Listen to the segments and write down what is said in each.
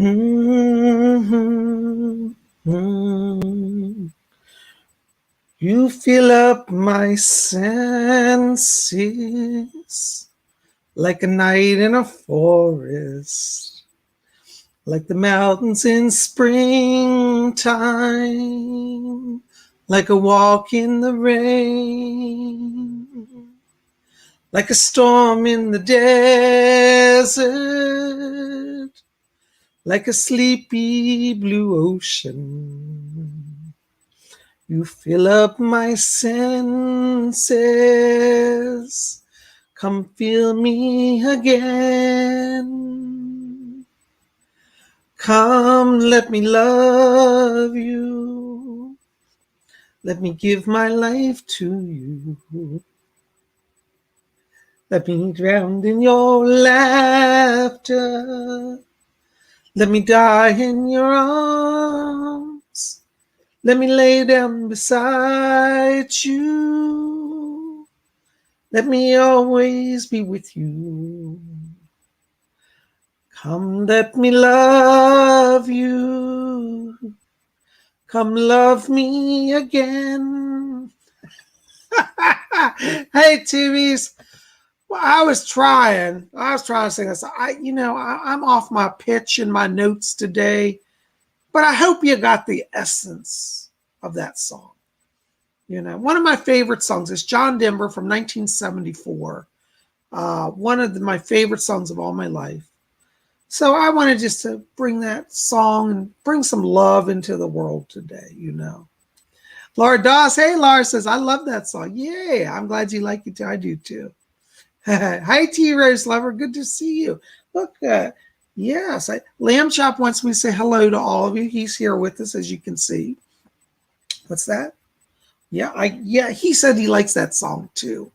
Mhm, mhm. You fill up my senses like a night in a forest, like the mountains in springtime, like a walk in the rain, like a storm in the desert, like a sleepy blue ocean. You fill up my senses. Come feel me again. Come, let me love you. Let me give my life to you. Let me drown in your laughter. Let me die in your arms. Let me lay down beside you. Let me always be with you. Come, let me love you. Come, love me again. Hey, TVs. Well, I was trying to sing this. I'm off my pitch in my notes today, but I hope you got the essence of that song. One of my favorite songs is John Denver from 1974. One of my favorite songs of all my life. So I wanted just to bring that song and bring some love into the world today, Laura Doss, hey, Laura says, I love that song. Yay, I'm glad you like it too. I do too. Hi, T Rose Lover. Good to see you. Look, yes, Lamb Chop wants me to say hello to all of you. He's here with us, as you can see. What's that? Yeah, he said he likes that song too.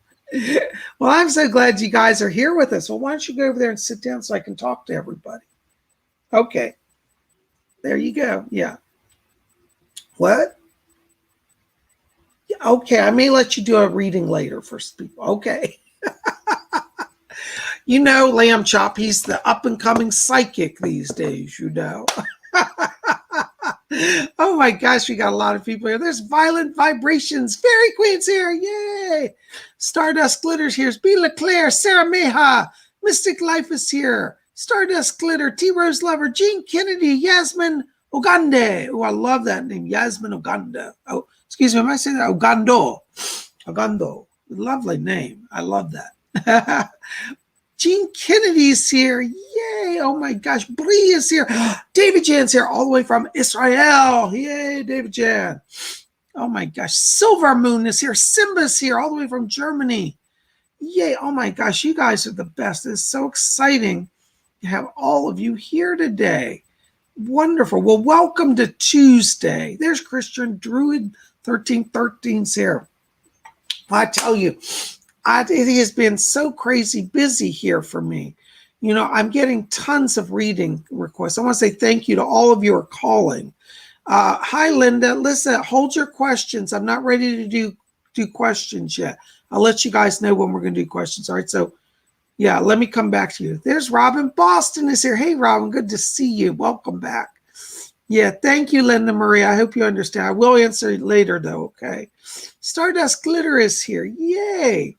Well, I'm so glad you guys are here with us. Well, why don't you go over there and sit down so I can talk to everybody? Okay. There you go. Yeah. What? Yeah, okay, I may let you do a reading later for people. Okay. Lamb Chop, he's the up and coming psychic these days, Oh my gosh, we got a lot of people here. There's Violent Vibrations. Fairy Queen's here. Yay. Stardust Glitters here. B. LeClaire. Sarah Meha. Mystic Life is here. Stardust Glitter. T. Rose Lover. Jean Kennedy. Yasmin Ogande. Oh, I love that name. Yasmin Oganda. Oh, excuse me. Am I saying that? Ogando. Ogando. Lovely name. I love that. Jean Kennedy's here. Yay. Oh my gosh. Bree is here. David Jan's here all the way from Israel. Yay, David Jan. Oh my gosh. Silver Moon is here. Simba's here all the way from Germany. Yay. Oh my gosh. You guys are the best. It's so exciting to have all of you here today. Wonderful. Well, welcome to Tuesday. There's Christian Druid 1313's here. I tell you, it has been so crazy busy here for me. I'm getting tons of reading requests. I want to say thank you to all of you who are calling. Hi, Linda. Listen, hold your questions. I'm not ready to do questions yet. I'll let you guys know when we're going to do questions. All right. So, yeah, let me come back to you. There's Robin. Boston is here. Hey, Robin. Good to see you. Welcome back. Yeah, thank you, Linda Marie. I hope you understand. I will answer later, though. Okay. Stardust Glitter is here. Yay.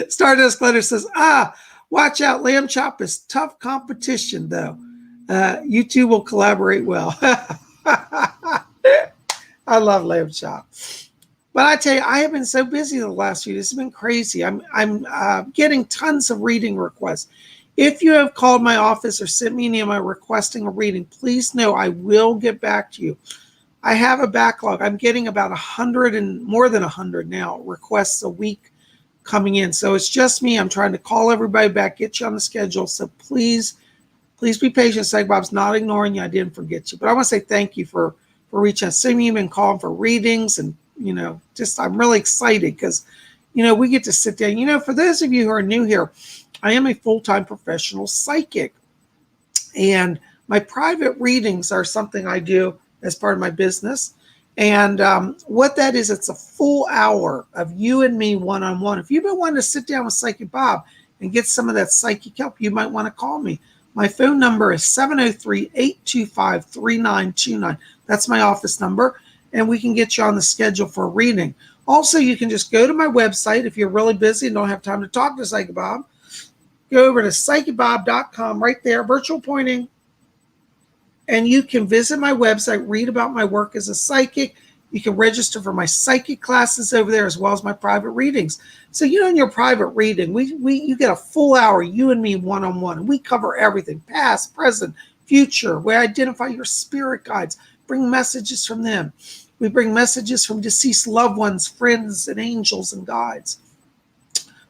Stardust Glitter says, watch out. Lamb Chop is tough competition, though. You two will collaborate well. I love Lamb Chop. But I tell you, I have been so busy the last few days. It's been crazy. I'm getting tons of reading requests. If you have called my office or sent me an email requesting a reading, please know I will get back to you. I have a backlog. I'm getting about 100 and more than 100 now requests a week coming in. So it's just me. I'm trying to call everybody back, get you on the schedule. So please be patient. PsychicBob's not ignoring you. I didn't forget you. But I want to say thank you for reaching out. Some of you have been calling for readings and, I'm really excited because, we get to sit down. For those of you who are new here, I am a full-time professional psychic. And my private readings are something I do as part of my business. And what that is, it's a full hour of you and me one-on-one. If you've been wanting to sit down with Psychic Bob and get some of that psychic help, you might want to call me. My phone number is 703-825-3929. That's my office number, and we can get you on the schedule for a reading. Also, you can just go to my website if you're really busy and don't have time to talk to Psychic Bob. Go over to PsychicBob.com right there, virtual pointing, and you can visit my website, read about my work as a psychic. You can register for my psychic classes over there as well as my private readings. So, in your private reading, you get a full hour, you and me one-on-one, and we cover everything, past, present, future. We identify your spirit guides, bring messages from them. We bring messages from deceased loved ones, friends, and angels and guides.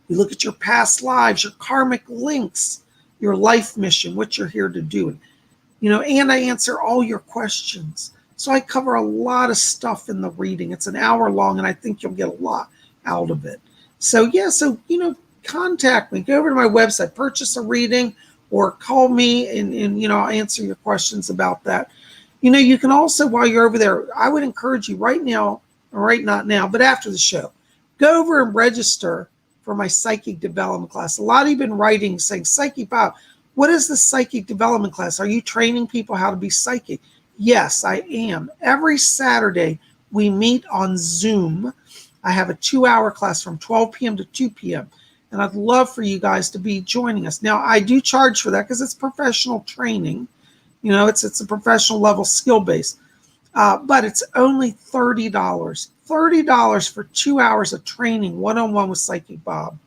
We look at your past lives, your karmic links, your life mission, what you're here to do. And I answer all your questions. So I cover a lot of stuff in the reading. It's an hour long, and I think you'll get a lot out of it. So, contact me. Go over to my website, purchase a reading, or call me, and I'll answer your questions about that. You can also, while you're over there, I would encourage you right now, not now, but after the show, go over and register for my psychic development class. A lot of you have been writing saying, Psychic Bob, what is the psychic development class? Are you training people how to be psychic? Yes, I am. Every Saturday, we meet on Zoom. I have a 2-hour class from 12 p.m. to 2 p.m. And I'd love for you guys to be joining us. Now, I do charge for that because it's professional training. It's a professional level skill base. But it's only $30. $30 for 2 hours of training one-on-one with Psychic Bob.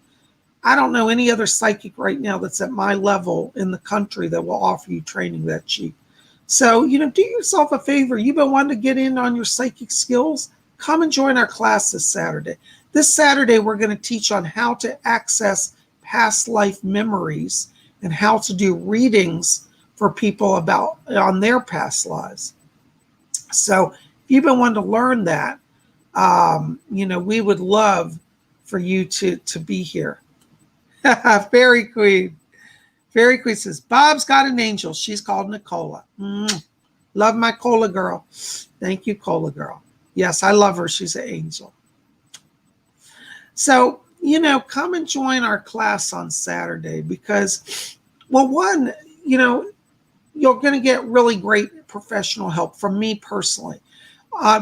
I don't know any other psychic right now that's at my level in the country that will offer you training that cheap. So, do yourself a favor. You've been wanting to get in on your psychic skills? Come and join our class this Saturday. This Saturday, we're going to teach on how to access past life memories and how to do readings for people on their past lives. So, if you've been wanting to learn that, we would love for you to be here. Fairy Queen. Fairy Queen says, Bob's got an angel. She's called Nicola. Love my Cola girl. Thank you, Cola girl. Yes, I love her. She's an angel. So, come and join our class on Saturday because, well, one, you're going to get really great professional help from me personally.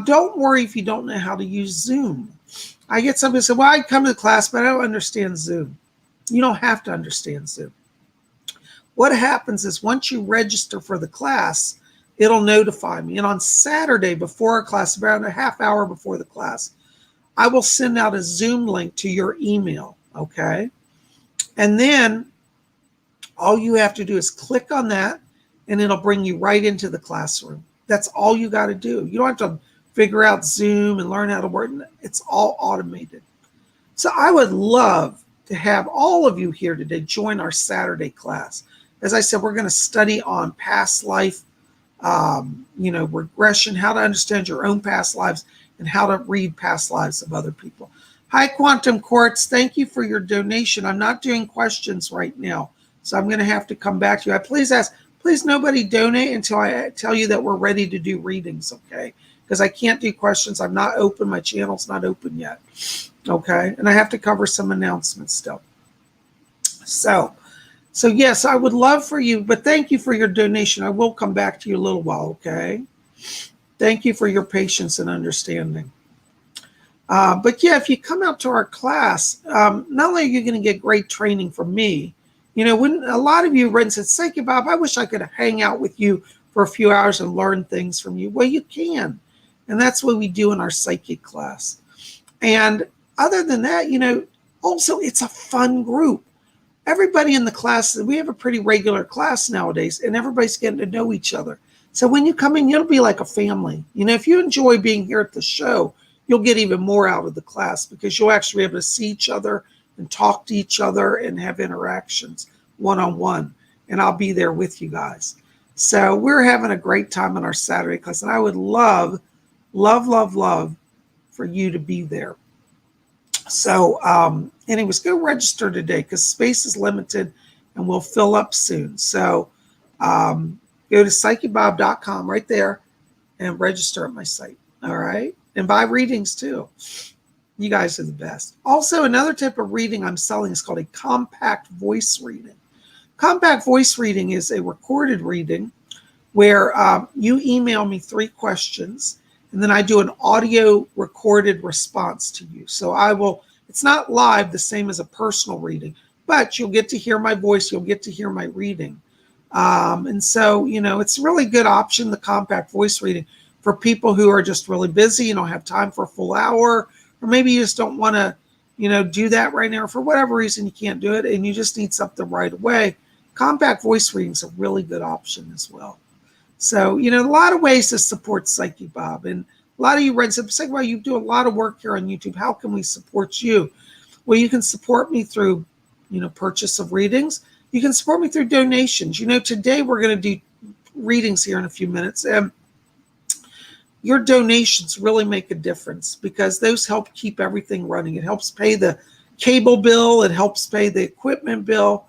Don't worry if you don't know how to use Zoom. I get somebody who said, well, I come to the class, but I don't understand Zoom. You don't have to understand Zoom. What happens is once you register for the class, it'll notify me. And on Saturday before our class, about a half hour before the class, I will send out a Zoom link to your email, okay? And then all you have to do is click on that, and it'll bring you right into the classroom. That's all you got to do. You don't have to figure out Zoom and learn how to work. It's all automated. So I would love to have all of you here today join our Saturday class. As I said, we're going to study on past life, regression, how to understand your own past lives, and how to read past lives of other people. Hi, Quantum Quartz. Thank you for your donation. I'm not doing questions right now, so I'm going to have to come back to you. Please nobody donate until I tell you that we're ready to do readings, okay? Because I can't do questions. I'm not open. My channel's not open yet, okay? And I have to cover some announcements still. So yes, I would love for you, but thank you for your donation. I will come back to you a little while, okay? Thank you for your patience and understanding. But yeah, if you come out to our class, not only are you going to get great training from me, when a lot of you read and said, Psychic Bob, I wish I could hang out with you for a few hours and learn things from you. Well, you can. And that's what we do in our psychic class. And other than that, also it's a fun group. Everybody in the class, we have a pretty regular class nowadays, and everybody's getting to know each other. So when you come in, you'll be like a family. If you enjoy being here at the show, you'll get even more out of the class because you'll actually be able to see each other and talk to each other and have interactions one-on-one. And I'll be there with you guys. So we're having a great time in our Saturday class. And I would love, love, love, love for you to be there. So anyways, go register today because space is limited and we'll fill up soon. So go to PsychicBob.com right there and register at my site. All right. And buy readings too. You guys are the best. Also, another type of reading I'm selling is called a compact voice reading. Compact voice reading is a recorded reading where you email me 3 questions, and then I do an audio recorded response to you. So it's not live, the same as a personal reading, but you'll get to hear my voice, you'll get to hear my reading. And so, it's a really good option, the compact voice reading, for people who are just really busy, you don't have time for a full hour, or maybe you just don't want to, do that right now. For whatever reason, you can't do it, and you just need something right away. Compact voice reading is a really good option as well. So, a lot of ways to support Psychic Bob. And a lot of you read Psychic Bob, you do a lot of work here on YouTube. How can we support you? Well, you can support me through, purchase of readings. You can support me through donations. Today we're going to do readings here in a few minutes. And your donations really make a difference because those help keep everything running. It helps pay the cable bill. It helps pay the equipment bill.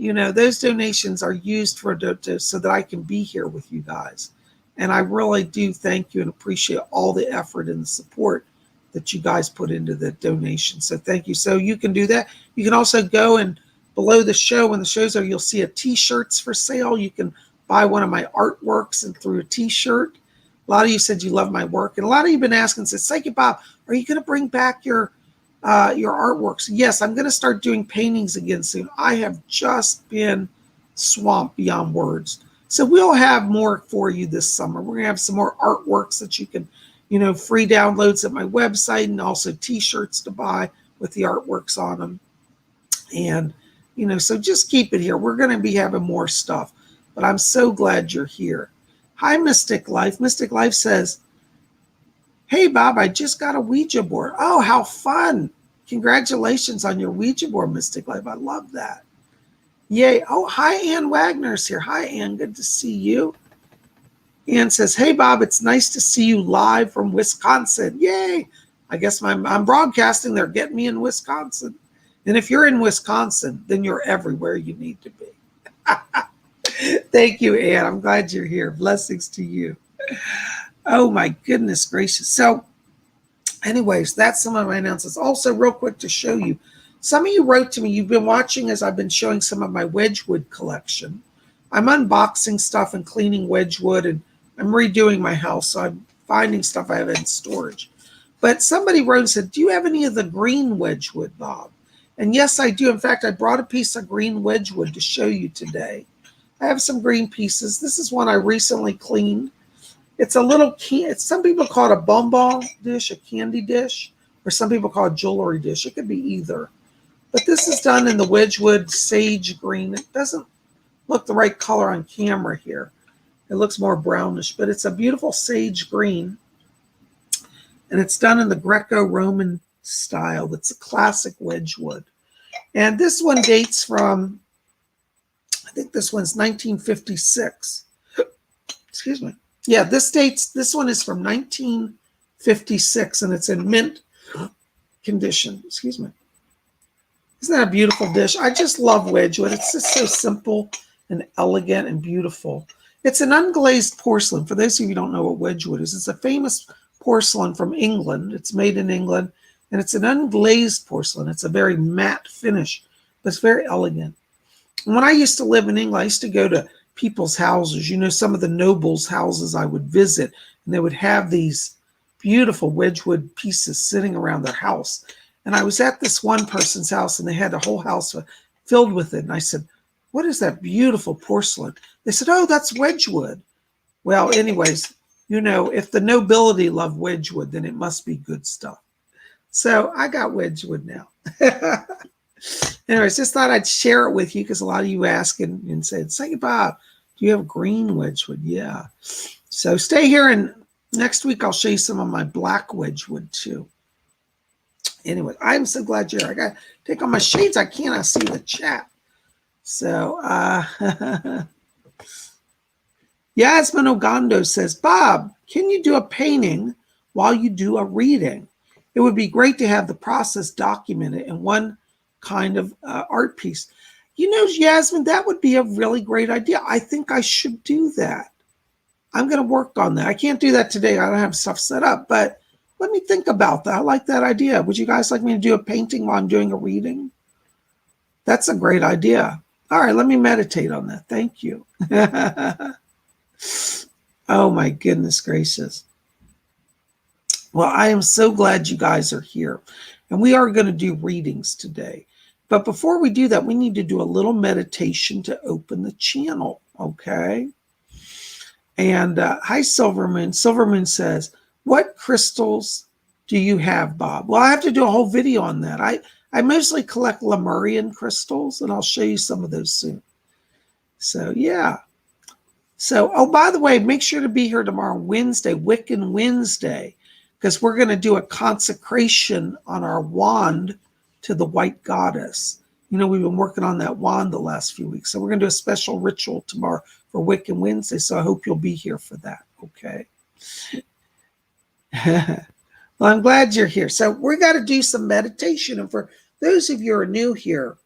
Those donations are used so that I can be here with you guys. And I really do thank you and appreciate all the effort and the support that you guys put into the donation. So thank you. So you can do that. You can also go and below the show, when the show's are, you'll see a t-shirts for sale. You can buy one of my artworks and through a t-shirt. A lot of you said you love my work. And a lot of you have been asking, said, Psychic Bob, are you going to bring back your artworks? Yes, I'm going to start doing paintings again soon. I have just been swamped beyond words. So we'll have more for you this summer. We're going to have some more artworks that you can, free downloads at my website, and also t-shirts to buy with the artworks on them. And, so just keep it here. We're going to be having more stuff, but I'm so glad you're here. Hi, Mystic Life. Mystic Life says, hey, Bob, I just got a Ouija board. Oh, how fun. Congratulations on your Ouija board, Mystic Life. I love that. Yay. Oh, hi, Ann Wagner's here. Hi, Ann. Good to see you. Ann says, hey, Bob, it's nice to see you live from Wisconsin. Yay. I guess I'm broadcasting. They're getting me in Wisconsin. And if you're in Wisconsin, then you're everywhere you need to be. Thank you, Ann. I'm glad you're here. Blessings to you. Oh, my goodness gracious. So anyways, that's some of my announcements. Also, real quick to show you, some of you wrote to me, you've been watching as I've been showing some of my Wedgwood collection. I'm unboxing stuff and cleaning Wedgwood, and I'm redoing my house, so I'm finding stuff I have in storage. But somebody wrote and said, do you have any of the green Wedgwood, Bob? And yes, I do. In fact, I brought a piece of green Wedgwood to show you today. I have some green pieces. This is one I recently cleaned. It's a little, some people call it a bonbon dish, a candy dish, or some people call it a jewelry dish. It could be either. But this is done in the Wedgwood sage green. It doesn't look the right color on camera here. It looks more brownish, but it's a beautiful sage green. And it's done in the Greco-Roman style. That's a classic Wedgwood. And this one dates from, I think this one's 1956. Excuse me. Yeah, this one is from 1956, and it's in mint condition. Excuse me. Isn't that a beautiful dish? I just love Wedgwood. It's just so simple and elegant and beautiful. It's an unglazed porcelain. For those of you who don't know what Wedgwood is, it's a famous porcelain from England. It's made in England, and it's an unglazed porcelain. It's a very matte finish, but it's very elegant. And when I used to live in England, I used to go to people's houses, some of the nobles' houses I would visit, and they would have these beautiful Wedgwood pieces sitting around their house. And I was at this one person's house, and they had a whole house filled with it. And I said, what is that beautiful porcelain? They said, oh, that's Wedgwood. Well, anyways, if the nobility love Wedgwood, then it must be good stuff. So I got Wedgwood now. Anyways, just thought I'd share it with you because a lot of you ask and said, Psychic Bob, do you have green Wedgwood? Yeah. So stay here, and next week I'll show you some of my black Wedgwood too. Anyway, I'm so glad you're here. I got to take off my shades. I cannot see the chat. So, Yasmin Ogando says, Bob, can you do a painting while you do a reading? It would be great to have the process documented in one kind of art piece. Yasmin, that would be a really great idea. I think I should do that. I'm going to work on that. I can't do that today. I don't have stuff set up, but let me think about that. I like that idea. Would you guys like me to do a painting while I'm doing a reading? That's a great idea. All right, let me meditate on that. Thank you. Oh my goodness gracious. Well, I am so glad you guys are here. And we are going to do readings today. But before we do that, we need to do a little meditation to open the channel, okay? And hi, Silvermoon. Silvermoon says, what crystals do you have, Bob? Well, I have to do a whole video on that. I mostly collect Lemurian crystals, and I'll show you some of those soon. So, yeah. So, oh, by the way, make sure to be here tomorrow, Wednesday, Wiccan Wednesday, because we're going to do a consecration on our wand to the white goddess. You know, we've been working on that wand the last few weeks. So we're going to do a special ritual tomorrow for Wiccan Wednesday. So I hope you'll be here for that. Okay. Well, I'm glad you're here. So we got to do some meditation. And for those of you who are new here,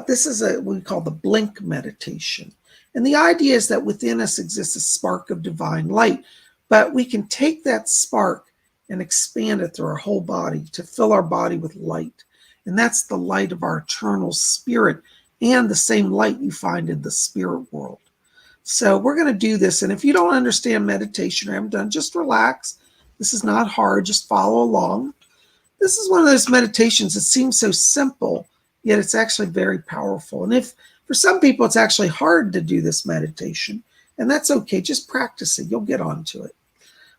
this is what we call the blink meditation. And the idea is that within us exists a spark of divine light, but we can take that spark and expand it through our whole body to fill our body with light. And that's the light of our eternal spirit and the same light you find in the spirit world. So we're going to do this. And if you don't understand meditation or haven't done, just relax. This is not hard. Just follow along. This is one of those meditations that seems so simple, yet it's actually very powerful. And if for some people it's actually hard to do this meditation, and that's okay. Just practice it. You'll get onto it.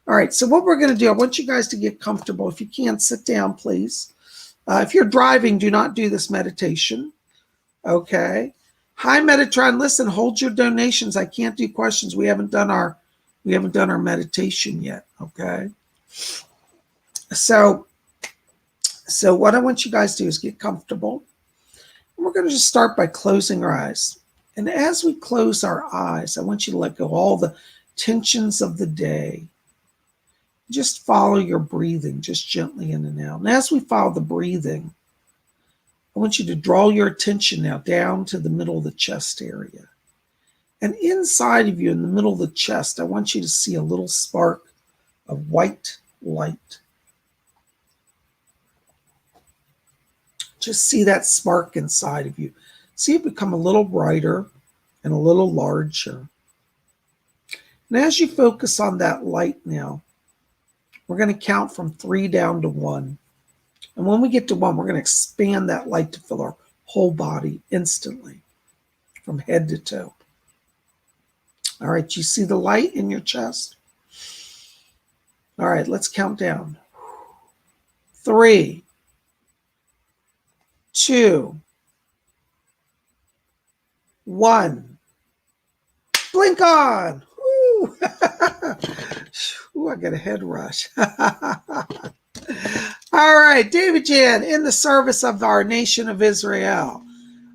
All right, so what we're going to do, I want you guys to get comfortable. If you can, sit down, please. If you're driving, do not do this meditation. Okay. Hi, Metatron. Listen, hold your donations. I can't do questions. We haven't done our meditation yet. Okay. So what I want you guys to do is get comfortable. And we're going to just start by closing our eyes. And as we close our eyes, I want you to let go of all the tensions of the day. Just follow your breathing, just gently in and out. And as we follow the breathing, I want you to draw your attention now down to the middle of the chest area. And inside of you, in the middle of the chest, I want you to see a little spark of white light. Just see that spark inside of you. See it become a little brighter and a little larger. And as you focus on that light now, we're going to count from 3 down to 1. And when we get to 1, we're going to expand that light to fill our whole body instantly from head to toe. All right, you see the light in your chest? All right, let's count down. 3, 2, 1. Blink on. Woo. Ooh, I got a head rush. All right, David Jan, in the service of our nation of Israel.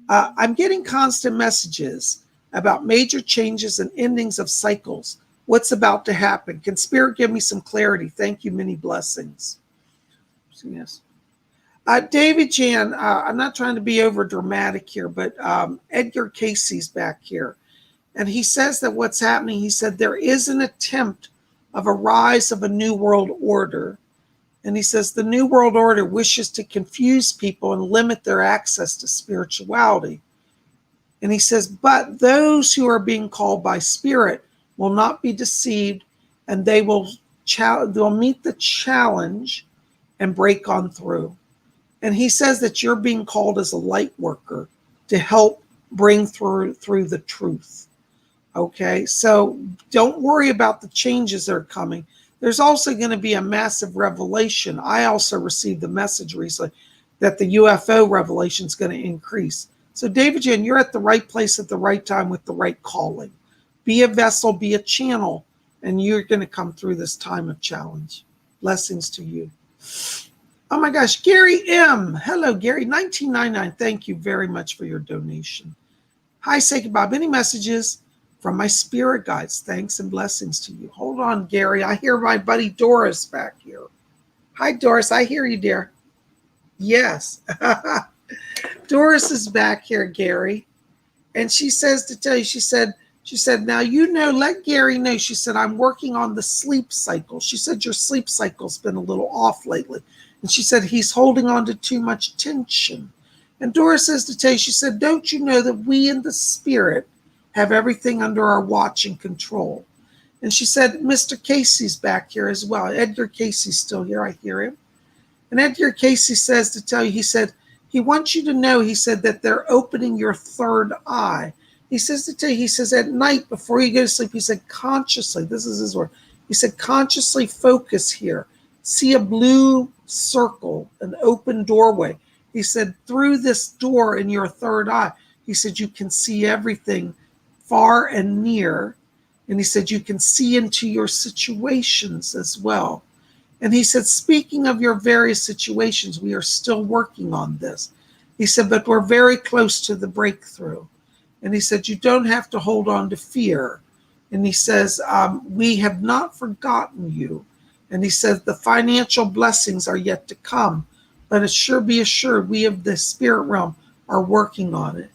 I'm getting constant messages about major changes and endings of cycles. What's about to happen? Can Spirit give me some clarity? Thank you, many blessings. Yes. David Jan, I'm not trying to be over dramatic here, but Edgar Casey's back here. And he says that what's happening, he said, there is an attempt of a rise of a new world order. And he says the new world order wishes to confuse people and limit their access to spirituality. And he says, but those who are being called by Spirit will not be deceived, and they'll meet the challenge and break on through. And he says that you're being called as a light worker to help bring through the truth. Okay, so don't worry about the changes that are coming. There's also going to be a massive revelation. I also received the message recently that the UFO revelation is going to increase. So David Jan, you're at the right place at the right time with the right calling. Be a vessel, be a channel, and you're going to come through this time of challenge. Blessings to you. Oh my gosh, Gary M. Hello, Gary. 1999. Thank you very much for your donation. Hi, Psychic Bob. Any messages from my spirit guides? Thanks and blessings to you. Hold on, Gary. I hear my buddy Doris back here. Hi, Doris. I hear you, dear. Yes. Doris is back here, Gary. And she says to tell you, she said, now, let Gary know. She said, I'm working on the sleep cycle. She said, your sleep cycle's been a little off lately. And she said, he's holding on to too much tension. And Doris says to tell you, she said, don't you know that we in the spirit have everything under our watch and control? And she said, Mr. Casey's back here as well. Edgar Casey's still here. I hear him. And Edgar Casey says to tell you, he said, he wants you to know, he said, that they're opening your third eye. He says to tell you, he says, at night before you go to sleep, he said, consciously, this is his word, he said, consciously focus here. See a blue circle, an open doorway. He said, through this door in your third eye, he said, you can see everything far and near. And he said, you can see into your situations as well. And he said, speaking of your various situations, we are still working on this. He said, but we're very close to the breakthrough. And he said, you don't have to hold on to fear. And he says, we have not forgotten you. And he says, the financial blessings are yet to come. But be assured, we of the spirit realm are working on it.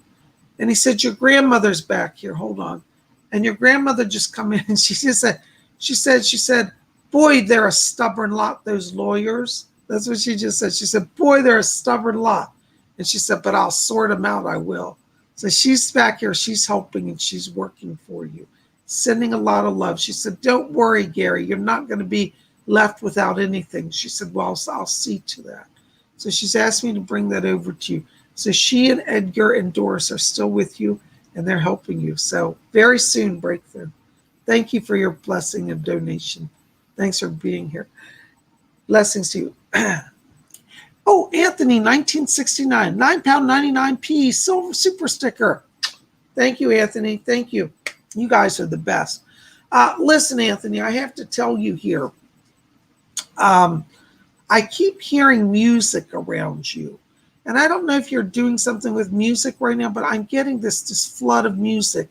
And he said, your grandmother's back here. Hold on. And your grandmother just come in and she said, boy, they're a stubborn lot, those lawyers. That's what she just said. She said, boy, they're a stubborn lot. And she said, but I'll sort them out, I will. So she's back here, she's helping and she's working for you, sending a lot of love. She said, don't worry, Gary, you're not going to be left without anything. She said, well, I'll see to that. So she's asked me to bring that over to you. So she and Edgar and Doris are still with you and they're helping you. So very soon, breakthrough. Thank you for your blessing and donation. Thanks for being here. Blessings to you. Oh, Anthony, 1969, £9.99 silver super sticker. Thank you, Anthony. Thank you. You guys are the best. Listen, Anthony, I have to tell you here. I keep hearing music around you. And I don't know if you're doing something with music right now, but I'm getting this flood of music.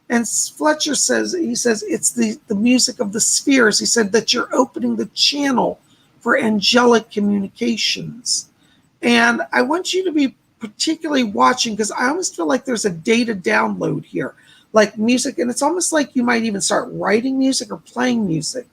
And Fletcher says, he says, it's the music of the spheres. He said that you're opening the channel for angelic communications. And I want you to be particularly watching because I almost feel like there's a data download here, like music. And it's almost like you might even start writing music or playing music.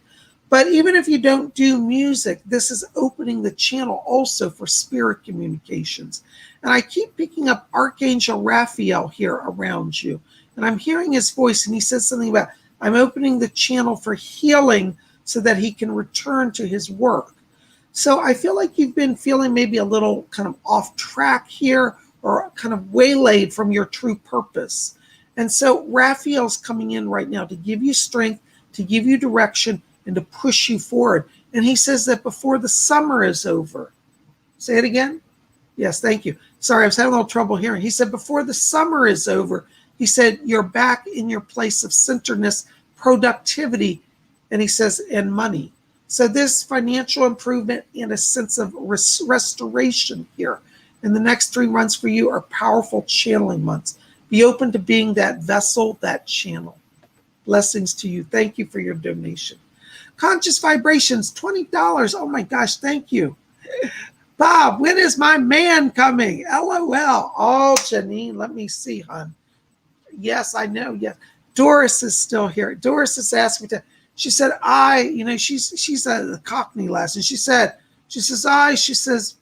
But even if you don't do music, this is opening the channel also for spirit communications. And I keep picking up Archangel Raphael here around you. And I'm hearing his voice, and he says something about, I'm opening the channel for healing so that he can return to his work. So I feel like you've been feeling maybe a little kind of off track here or kind of waylaid from your true purpose. And so Raphael's coming in right now to give you strength, to give you direction, and to push you forward. And he says that before the summer is over. Say it again. Yes, thank you. Sorry, I was having a little trouble hearing. He said before the summer is over, he said, you're back in your place of centeredness, productivity, and he says, and money. So this financial improvement and a sense of restoration here. And the next 3 months for you are powerful channeling months. Be open to being that vessel, that channel. Blessings to you. Thank you for your donation. Conscious Vibrations, $20. Oh my gosh, thank you. Bob, when is my man coming? LOL. Oh, Janine, let me see, hon. Yes, I know. Yes. Doris is still here. Doris is asking me to, she said, she's a Cockney lesson. She says,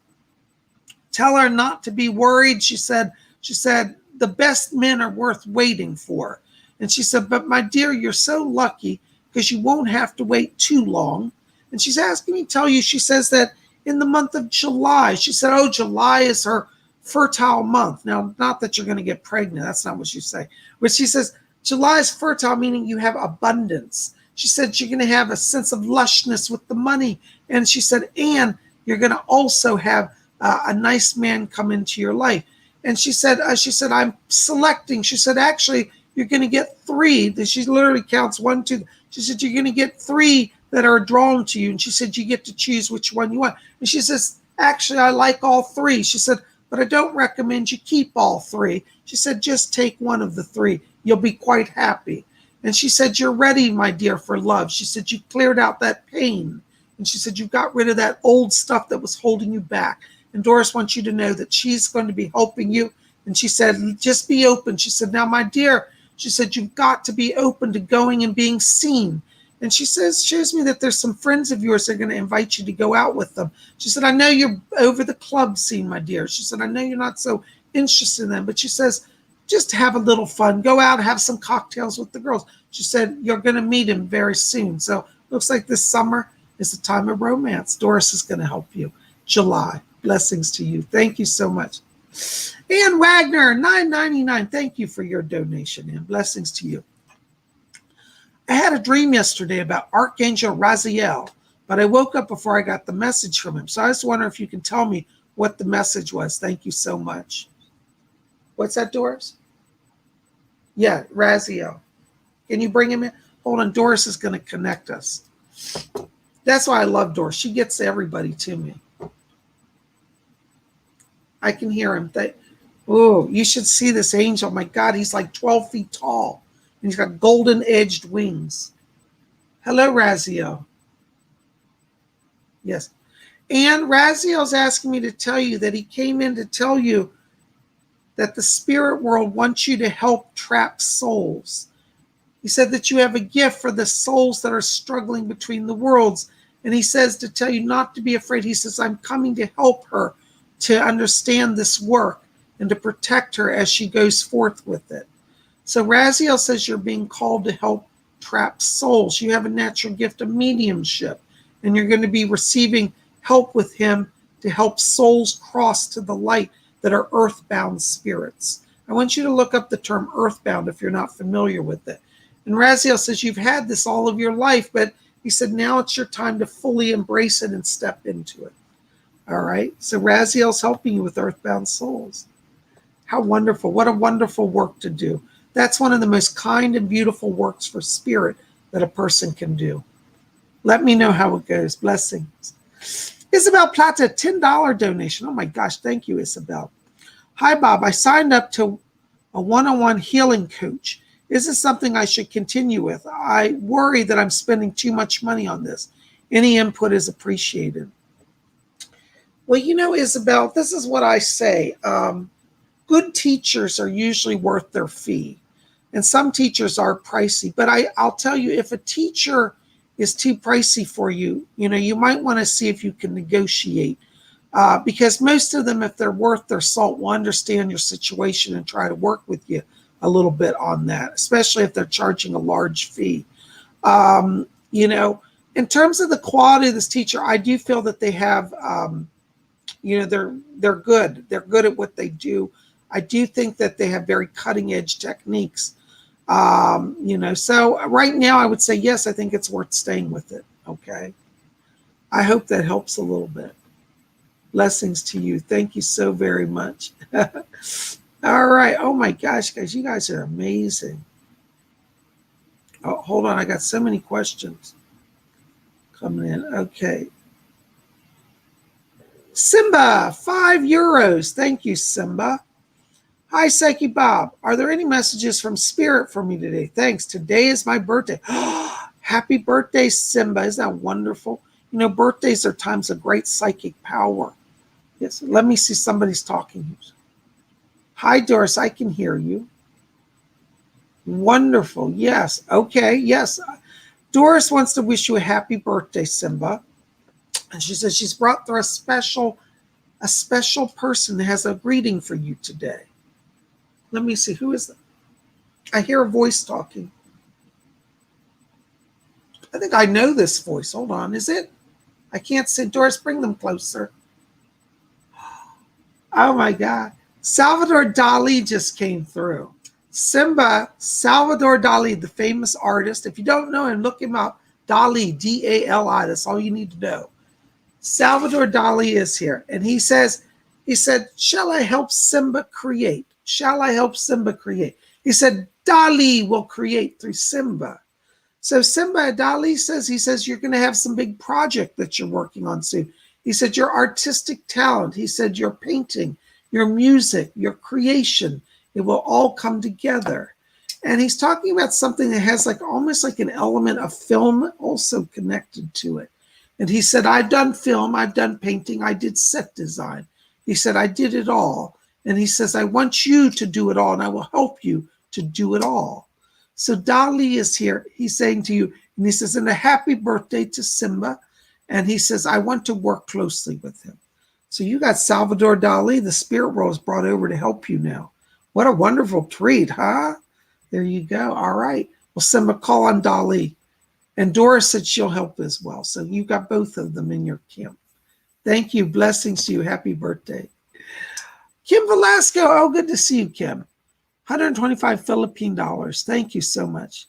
tell her not to be worried. She said, the best men are worth waiting for. And she said, but my dear, you're so lucky because you won't have to wait too long. And she's asking me to tell you, she says that in the month of July, she said, oh, July is her fertile month. Now, not that you're going to get pregnant. That's not what she say. But she says, July is fertile, meaning you have abundance. She said, you're going to have a sense of lushness with the money. And she said, and you're going to also have a nice man come into your life. And she said, I'm selecting. She said, actually, you're going to get 3. She literally counts 1, 2. She said, you're going to get 3 that are drawn to you. And she said, you get to choose which one you want. And she says, actually, I like all 3. She said, but I don't recommend you keep all 3. She said, just take one of the 3. You'll be quite happy. And she said, you're ready, my dear, for love. She said, you cleared out that pain. And she said, you got rid of that old stuff that was holding you back. And Doris wants you to know that she's going to be helping you. And she said, just be open. She said, now, my dear, she said, you've got to be open to going and being seen. And she says, shows me that there's some friends of yours that are going to invite you to go out with them. She said, I know you're over the club scene, my dear. She said, I know you're not so interested in them. But she says, just have a little fun. Go out, have some cocktails with the girls. She said, you're going to meet him very soon. So looks like this summer is the time of romance. Doris is going to help you. July. Blessings to you. Thank you so much. Ann Wagner, $9.99. Thank you for your donation, and blessings to you. I had a dream yesterday about Archangel Raziel, but I woke up before I got the message from him. So I just wonder if you can tell me what the message was. Thank you so much. What's that, Doris? Yeah, Raziel. Can you bring him in? Hold on, Doris is going to connect us. That's why I love Doris. She gets everybody to me. I can hear him. Oh, you should see this angel. My God, he's like 12 feet tall. And he's got golden edged wings. Hello, Raziel. Yes. And Raziel's asking me to tell you that he came in to tell you that the spirit world wants you to help trap souls. He said that you have a gift for the souls that are struggling between the worlds. And he says to tell you not to be afraid. He says, I'm coming to help her to understand this work and to protect her as she goes forth with it. So Raziel says you're being called to help trap souls. You have a natural gift of mediumship, and you're going to be receiving help with him to help souls cross to the light that are earthbound spirits. I want you to look up the term earthbound if you're not familiar with it. And Raziel says you've had this all of your life, but he said now it's your time to fully embrace it and step into it. All right. So Raziel's helping you with earthbound souls. How wonderful. What a wonderful work to do. That's one of the most kind and beautiful works for spirit that a person can do. Let me know how it goes. Blessings. Isabel Plata, $10 donation. Oh my gosh. Thank you, Isabel. Hi, Bob. I signed up to a one-on-one healing coach. Is this something I should continue with? I worry that I'm spending too much money on this. Any input is appreciated. Well, you know, Isabel, this is what I say. Good teachers are usually worth their fee. And some teachers are pricey. But I'll tell you, if a teacher is too pricey for you, you might want to see if you can negotiate. Because most of them, if they're worth their salt, will understand your situation and try to work with you a little bit on that, especially if they're charging a large fee. In terms of the quality of this teacher, I do feel that they have... they're good. They're good at what they do. I do think that they have very cutting edge techniques. So right now I would say, yes, I think it's worth staying with it. Okay. I hope that helps a little bit. Blessings to you. Thank you so very much. All right. Oh my gosh, guys, you guys are amazing. Oh, hold on. I got so many questions coming in. Okay. Simba, €5. Thank you, Simba. Hi, Psychic Bob. Are there any messages from Spirit for me today? Thanks. Today is my birthday. Happy birthday, Simba. Isn't that wonderful? Birthdays are times of great psychic power. Yes. Let me see. Somebody's talking. Hi, Doris. I can hear you. Wonderful. Yes. Okay. Yes. Doris wants to wish you a happy birthday, Simba. And she says she's brought through a special person that has a greeting for you today. Let me see. Who is that? I hear a voice talking. I think I know this voice. Hold on. Is it? I can't see. Doris, bring them closer. Oh, my God. Salvador Dali just came through. Simba, Salvador Dali, the famous artist. If you don't know him, look him up. Dali, D-A-L-I. That's all you need to know. Salvador Dali is here. And he said, shall I help Simba create? Shall I help Simba create? He said, Dali will create through Simba. So Simba, Dali says, you're going to have some big project that you're working on soon. He said, your artistic talent. He said, your painting, your music, your creation, it will all come together. And he's talking about something that has almost like an element of film also connected to it. And he said, I've done film, I've done painting, I did set design. He said, I did it all. And he says, I want you to do it all, and I will help you to do it all. So Dali is here. He's saying to you, and he says, and a happy birthday to Simba. And he says, I want to work closely with him. So you got Salvador Dali, the spirit world is brought over to help you now. What a wonderful treat, huh? There you go. All right. We'll send a call on Dali. And Doris said she'll help as well. So you got both of them in your camp. Thank you. Blessings to you. Happy birthday. Kim Velasco. Oh, good to see you, Kim. 125 Philippine dollars. Thank you so much.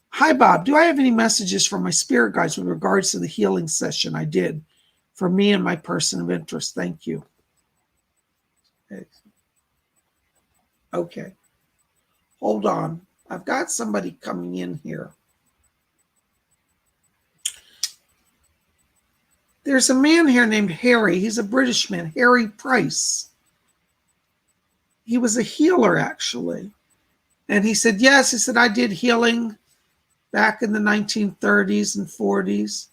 Hi, Bob. Do I have any messages from my spirit guides with regards to the healing session I did for me and my person of interest? Thank you. Okay. Hold on. I've got somebody coming in here. There's a man here named Harry. He's a British man, Harry Price. He was a healer, actually. And he said, yes, he said, I did healing back in the 1930s and 40s.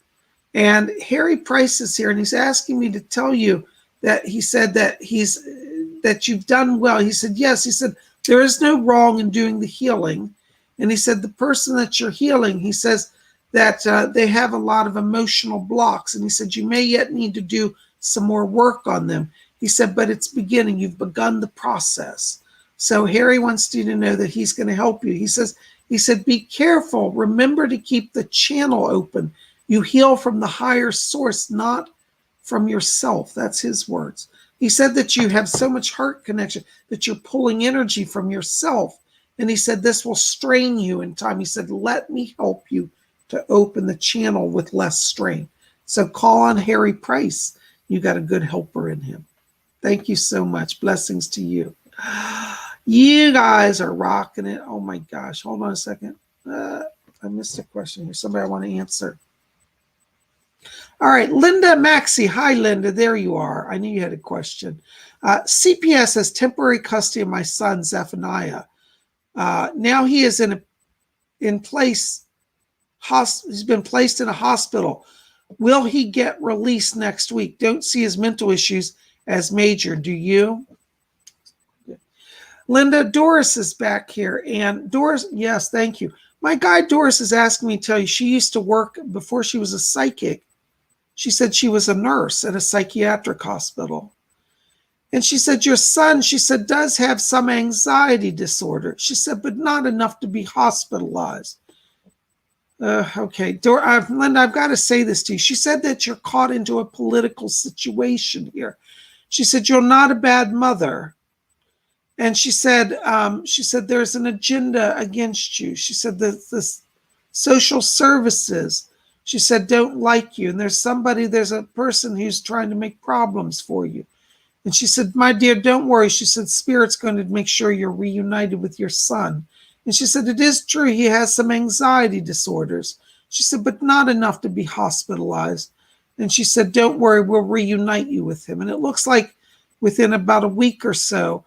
And Harry Price is here, and he's asking me to tell you that he said that that you've done well. He said, yes. He said, there is no wrong in doing the healing. And he said, the person that you're healing, he says that they have a lot of emotional blocks. And he said, you may yet need to do some more work on them. He said, but it's beginning. You've begun the process. So Harry wants you to know that he's going to help you. He said, be careful. Remember to keep the channel open. You heal from the higher source, not from yourself. That's his words. He said that you have so much heart connection that you're pulling energy from yourself. And he said, this will strain you in time. He said, let me help you to open the channel with less strain. So call on Harry Price. You got a good helper in him. Thank you so much. Blessings to you. You guys are rocking it. Oh my gosh. Hold on a second. I missed a question here. Somebody I want to answer. All right. Linda Maxey. Hi, Linda. There you are. I knew you had a question. CPS has temporary custody of my son, Zephaniah. Now he is in place. He's been placed in a hospital. Will he get released next week? Don't see his mental issues as major. Do you? Linda, Doris is back here. And Doris, yes, thank you. My guide Doris is asking me to tell you she used to work before she was a psychic. She said she was a nurse at a psychiatric hospital. And she said, your son, she said, does have some anxiety disorder. She said, but not enough to be hospitalized. Okay, Linda, I've got to say this to you. She said that you're caught into a political situation here. She said, you're not a bad mother. And she said there's an agenda against you. She said that the social services, she said, don't like you. And there's a person who's trying to make problems for you. And she said, my dear, don't worry. She said, Spirit's going to make sure you're reunited with your son. And she said, it is true. He has some anxiety disorders. She said, but not enough to be hospitalized. And she said, don't worry, we'll reunite you with him. And it looks like within about a week or so,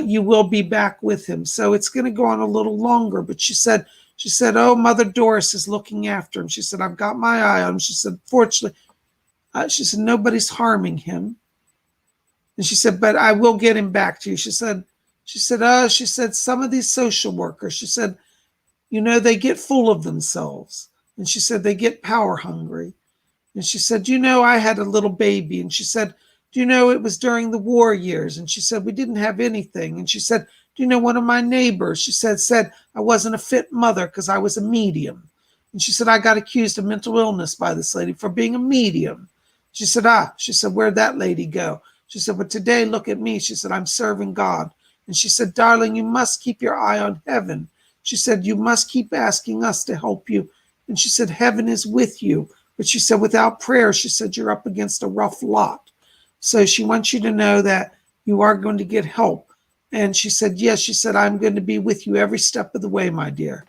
you will be back with him. So it's going to go on a little longer. But she said, oh, Mother Doris is looking after him. She said, I've got my eye on him. She said, fortunately, she said, nobody's harming him. And she said, but I will get him back to you. She said, some of these social workers, she said, they get full of themselves. And she said, they get power hungry. And she said, I had a little baby. And she said, it was during the war years. And she said, we didn't have anything. And she said, one of my neighbors, she said I wasn't a fit mother because I was a medium. And she said, I got accused of mental illness by this lady for being a medium. She said, where'd that lady go? She said, but today, look at me. She said, I'm serving God. And she said, darling, you must keep your eye on heaven. She said, you must keep asking us to help you. And she said, heaven is with you. But she said, without prayer, she said, you're up against a rough lot. So she wants you to know that you are going to get help. And she said, yes, she said, I'm going to be with you every step of the way, my dear.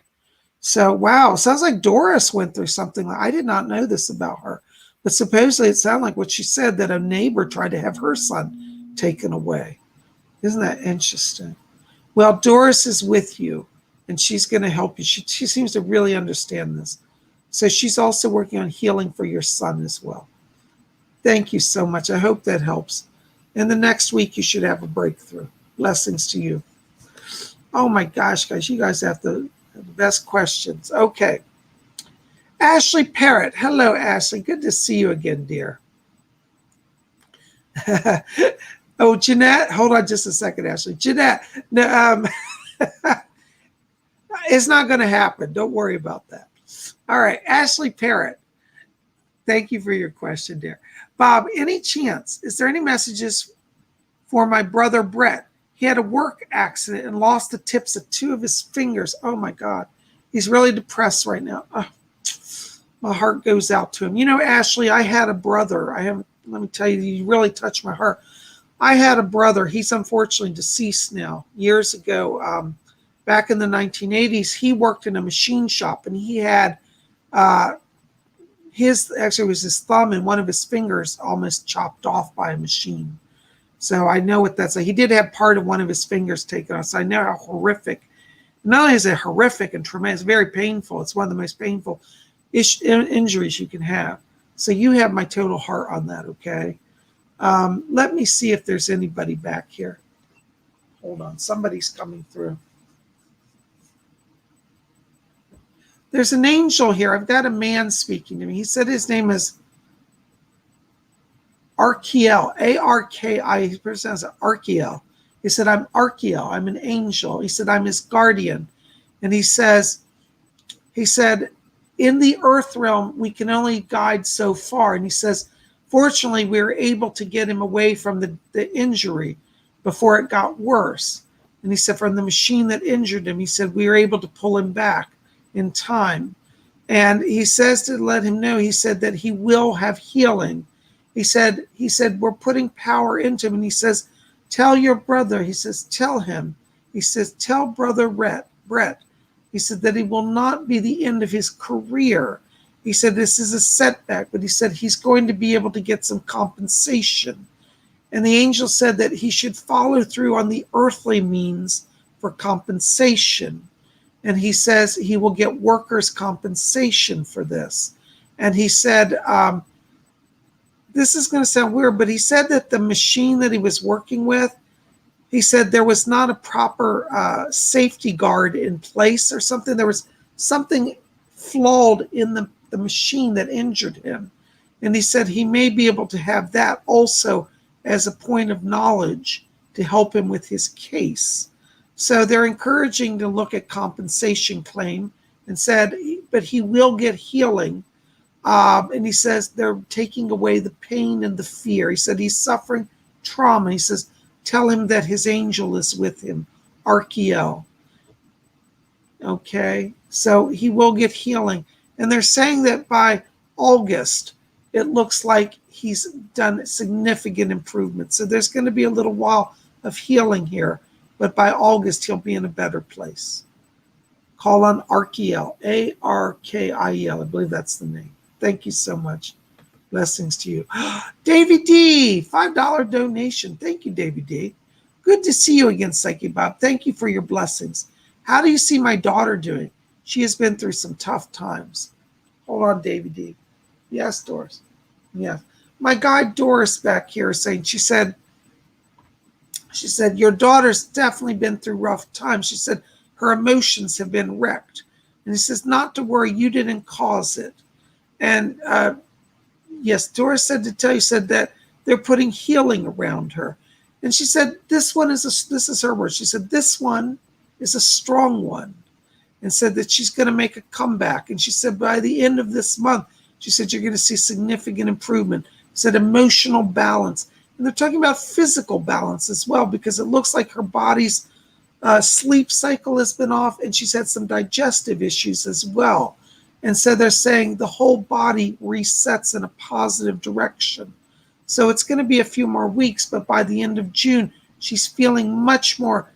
So, wow, sounds like Doris went through something. I did not know this about her. But supposedly it sounded like what she said, that a neighbor tried to have her son taken away. Isn't that interesting? Well, Doris is with you, and she's going to help you. She seems to really understand this. So she's also working on healing for your son as well. Thank you so much. I hope that helps. And the next week, you should have a breakthrough. Blessings to you. Oh, my gosh, guys. You guys have the best questions. Okay. Ashley Parrott. Hello, Ashley. Good to see you again, dear. Oh, Jeanette, hold on just a second, Ashley. Jeanette, no, it's not going to happen. Don't worry about that. All right, Ashley Parrott. Thank you for your question, dear. Bob, any chance, is there any messages for my brother Brett? He had a work accident and lost the tips of 2 of his fingers. Oh my God. He's really depressed right now. Oh, my heart goes out to him. You know, Ashley, I had a brother. Let me tell you, you really touched my heart. I had a brother. He's unfortunately deceased now. Years ago, back in the 1980s, he worked in a machine shop, and he had actually was his thumb and one of his fingers almost chopped off by a machine. So I know what that's like. He did have part of one of his fingers taken off. So I know how horrific. Not only is it horrific and traumatic, it's very painful. It's one of the most painful injuries you can have. So you have my total heart on that, okay? Let me see if there's anybody back here. Hold on. Somebody's coming through. There's an angel here. I've got a man speaking to me. He said his name is Arkiel, A-R-K-I. He pronounces it Arkiel. He said, I'm Arkiel. I'm an angel. He said, I'm his guardian. And he said, in the earth realm, we can only guide so far. And he says, fortunately, we were able to get him away from the injury before it got worse. And he said, from the machine that injured him, he said, we were able to pull him back in time. And he says to let him know, he said that he will have healing. He said, we're putting power into him. And he says, tell your brother, he says, tell him. He says, tell brother Brett. He said that it will not be the end of his career. He said, this is a setback, but he said he's going to be able to get some compensation. And the angel said that he should follow through on the earthly means for compensation. And he says he will get workers' compensation for this. And he said, this is going to sound weird, but he said that the machine that he was working with, he said there was not a proper safety guard in place or something. There was something flawed in the machine that injured him. And he said he may be able to have that also as a point of knowledge to help him with his case. So they're encouraging to look at compensation claim and said, but he will get healing. And he says they're taking away the pain and the fear. He said he's suffering trauma. He says, tell him that his angel is with him, Arkiel. Okay, so he will get healing. And they're saying that by August, it looks like he's done significant improvement. So there's going to be a little while of healing here. But by August, he'll be in a better place. Call on Arkiel, A-R-K-I-E-L. I believe that's the name. Thank you so much. Blessings to you. Davey D, $5 donation. Thank you, Davey D. Good to see you again, Psychic Bob. Thank you for your blessings. How do you see my daughter doing? She has been through some tough times. Hold on, Davey D. Yes, Doris. Yes. My guide Doris back here is saying, she said, your daughter's definitely been through rough times. She said her emotions have been wrecked. And he says, not to worry, you didn't cause it. And yes, Doris said to tell you, said that they're putting healing around her. And she said, this is her word. She said, this one is a strong one. And said that she's going to make a comeback. And she said, by the end of this month, she said, you're going to see significant improvement. Said emotional balance. And they're talking about physical balance as well, because it looks like her body's sleep cycle has been off, and she's had some digestive issues as well. And so they're saying the whole body resets in a positive direction. So it's going to be a few more weeks, but by the end of June, she's feeling much more